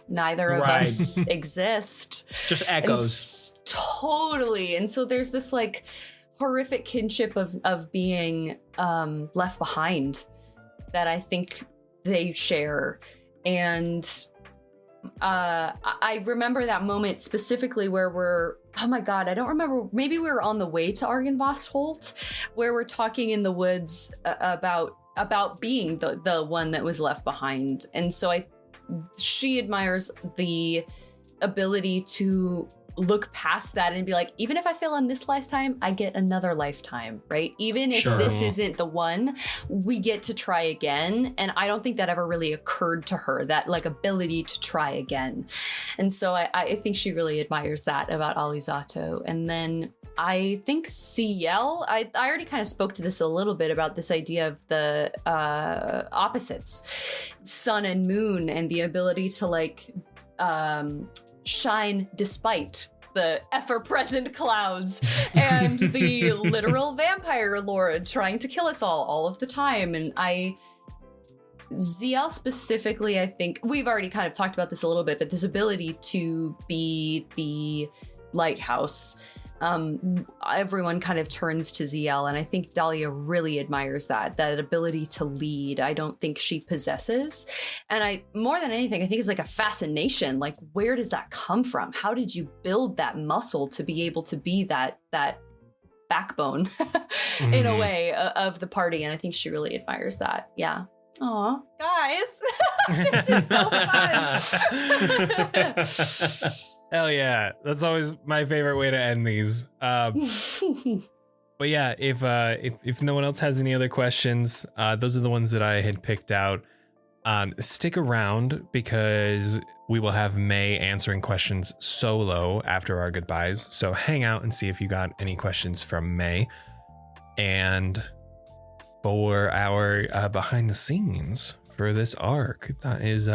Neither of us exist. Just echoes. Totally. And so there's this like horrific kinship of being left behind that I think they share. And I remember that moment specifically where oh my God, I don't remember. Maybe we were on the way to Argynvostholt, where we're talking in the woods about being the one that was left behind. And so she admires the ability to look past that and be like, even if I fail in this lifetime, I get another lifetime, right? Even if this isn't the one, we get to try again. And I don't think that ever really occurred to her, that like ability to try again. And so I think she really admires that about Alizzato. And then I think Zielle, I already kind of spoke to this a little bit about this idea of the opposites, sun and moon, and the ability to like shine despite the ever-present clouds and the literal vampire lord trying to kill us all of the time. And Zielle specifically, I think we've already kind of talked about this a little bit, but this ability to be the lighthouse, everyone kind of turns to Zielle, and I think Dahlia really admires that ability to lead. I don't think she possesses, and more than anything, I think it's like a fascination. Like, where does that come from? How did you build that muscle to be able to be that backbone in a way of the party? And I think she really admires that. Yeah. Aw, guys, this is so fun. Hell yeah. That's always my favorite way to end these. But yeah, if no one else has any other questions, those are the ones that I had picked out. Stick around because we will have May answering questions solo after our goodbyes. So hang out and see if you got any questions from May. And for our behind the scenes for this arc, that is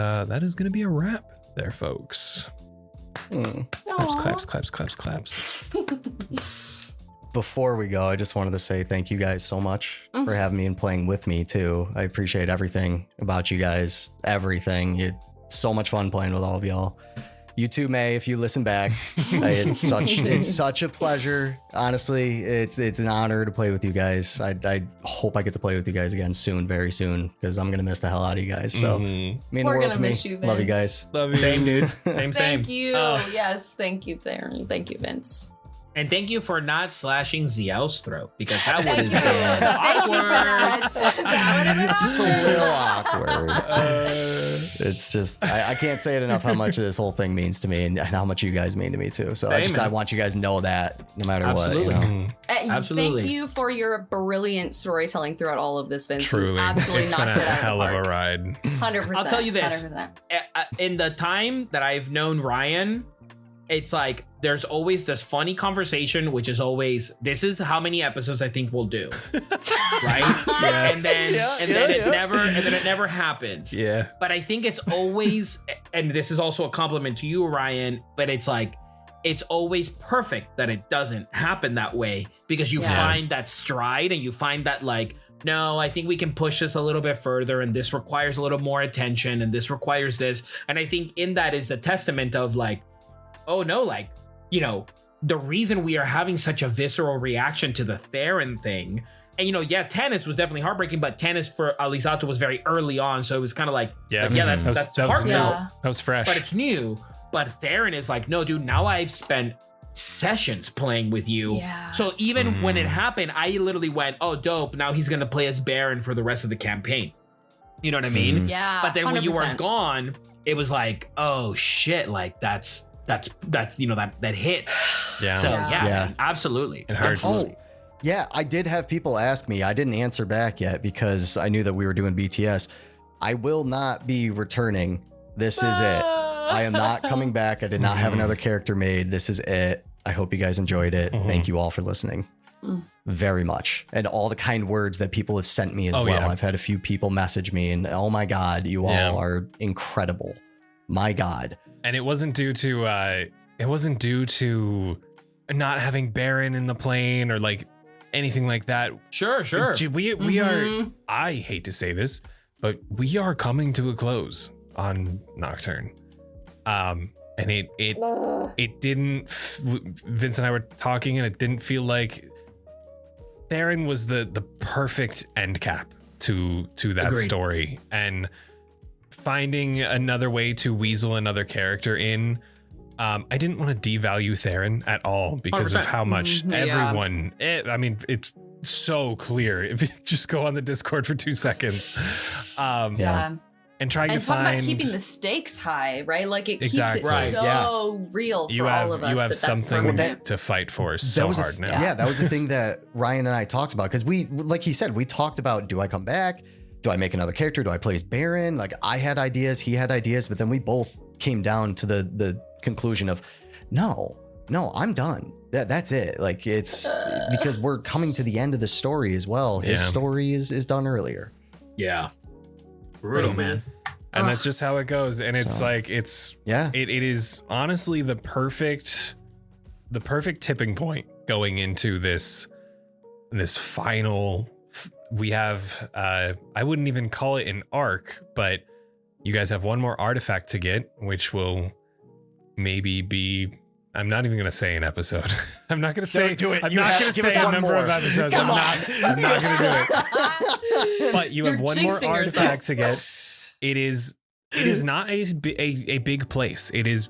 going to be a wrap there, folks. Claps. Before we go, I just wanted to say thank you guys so much for having me and playing with me too. I appreciate everything about you guys, everything. It's so much fun playing with all of y'all. You too, May, if you listen back. It's such a pleasure. Honestly, it's an honor to play with you guys. I hope I get to play with you guys again soon, very soon, because I'm gonna miss the hell out of you guys. So mean the world to me. Love you guys. Love you. Same, dude. Same. Thank you. Yes, thank you, Theren. Thank you, Vince. And thank you for not slashing Zielle's throat, because that would have been awkward. That would have been Just a little awkward. It's just, I can't say it enough how much this whole thing means to me and how much you guys mean to me too. So I want you guys to know that no matter what. You know? Absolutely. Thank you for your brilliant storytelling throughout all of this, Vince. Truly. You absolutely It's knocked been it a out hell of of the a park. ride. 100%. I'll tell you this. 100%. In the time that I've known Ryan, it's like there's always this funny conversation, which is always, this is how many episodes I think we'll do, right? Yes. And then it never happens. Yeah. But I think it's always, and this is also a compliment to you, Ryan, but it's like, it's always perfect that it doesn't happen that way, because you find that stride and you find that like, no, I think we can push this a little bit further, and this requires a little more attention, and this requires this. And I think in that is a testament of like, oh no, like, you know, the reason we are having such a visceral reaction to the Theren thing, and you know, Tannis was definitely heartbreaking, but Tannis for Alizzato was very early on, so it was kind of like, that's heartfelt. That was fresh. But it's new. But Theren is like, no, dude, now I've spent sessions playing with you. Yeah. So even when it happened, I literally went, oh, dope. Now he's going to play as Baron for the rest of the campaign. You know what I mean? Yeah. But then 100%. when you were gone, it was like, oh shit, like that's you know, that hit. Yeah. So yeah. Absolutely. It hurts. Oh, yeah, I did have people ask me. I didn't answer back yet because I knew that we were doing BTS. I will not be returning. This is it. I am not coming back. I did not have another character made. This is it. I hope you guys enjoyed it. Thank you all for listening very much. And all the kind words that people have sent me as well. Yeah. I've had a few people message me and, oh my God, you all are incredible. My God. And it wasn't due to not having Baron in the plane or like anything like that. Sure. We are, I hate to say this, but we are coming to a close on Nocturne. And it didn't, Vince and I were talking and it didn't feel like Theren was the perfect end cap to that story. And finding another way to weasel another character in. I didn't want to devalue Theren at all because 100%. of how much Yeah. everyone. I mean, it's so clear if you just go on the Discord for 2 seconds. Yeah. And trying And to talk find. about keeping the stakes high, right? Like it Exactly. keeps it Right, so real for you all of us. have that's something permanent. to fight for so hard now. Yeah, that was the thing that Ryan and I talked about because we, like he said, we talked about, do I come back? Do I make another character? Do I play as Baron? Like I had ideas, he had ideas, but then we both came down to the conclusion of, no, I'm done. That's it. Like it's because we're coming to the end of the story as well. His story is done earlier. Yeah. Brutal, Crazy. man. And that's just how it goes. And it's So, like it is honestly the perfect tipping point going into this final. We have I wouldn't even call it an arc, but you guys have one more artifact to get, which will maybe be. I'm not even going to say an episode. I'm not going to say. do it. I'm You not have- going to give us say a one number more. of episodes. Come I'm not going to do it. But you have You're one more jinxing artifact to yourself. get. It is not a big place. It is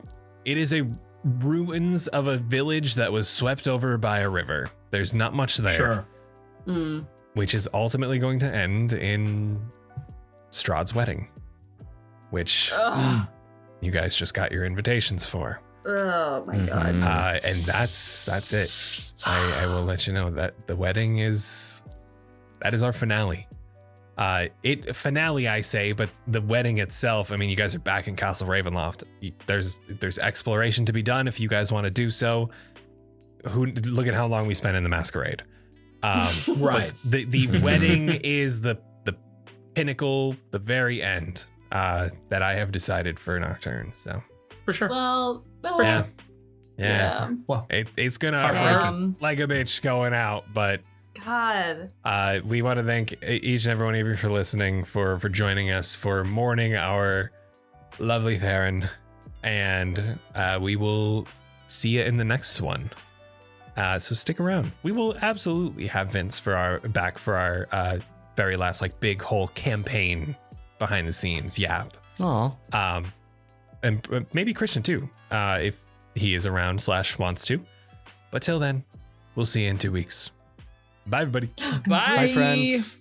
a ruins of a village that was swept over by a river. There's not much there, Sure. Mm. which is ultimately going to end in Strahd's wedding, which you guys just got your invitations for. Oh my god. Mhm. And that's it. I will let you know that the wedding is our finale. Finale, I say, but the wedding itself, I mean, you guys are back in Castle Ravenloft. There's exploration to be done if you guys want to do so. Look at how long we spent in the masquerade. Right. But the wedding is the pinnacle, the very end that I have decided for Nocturne. So For sure. Well, yeah. Well, It's gonna Damn. hurt like a bitch going out, but God. we want to thank each and every one of you for listening, for joining us, for mourning our lovely Theren, and we will see you in the next one. So stick around. We will absolutely have Vince for our very last like big whole campaign behind the scenes yap. Aw. And maybe Christian too, if he is around / wants to. But till then, we'll see you in 2 weeks. Bye, everybody. bye. Bye, friends.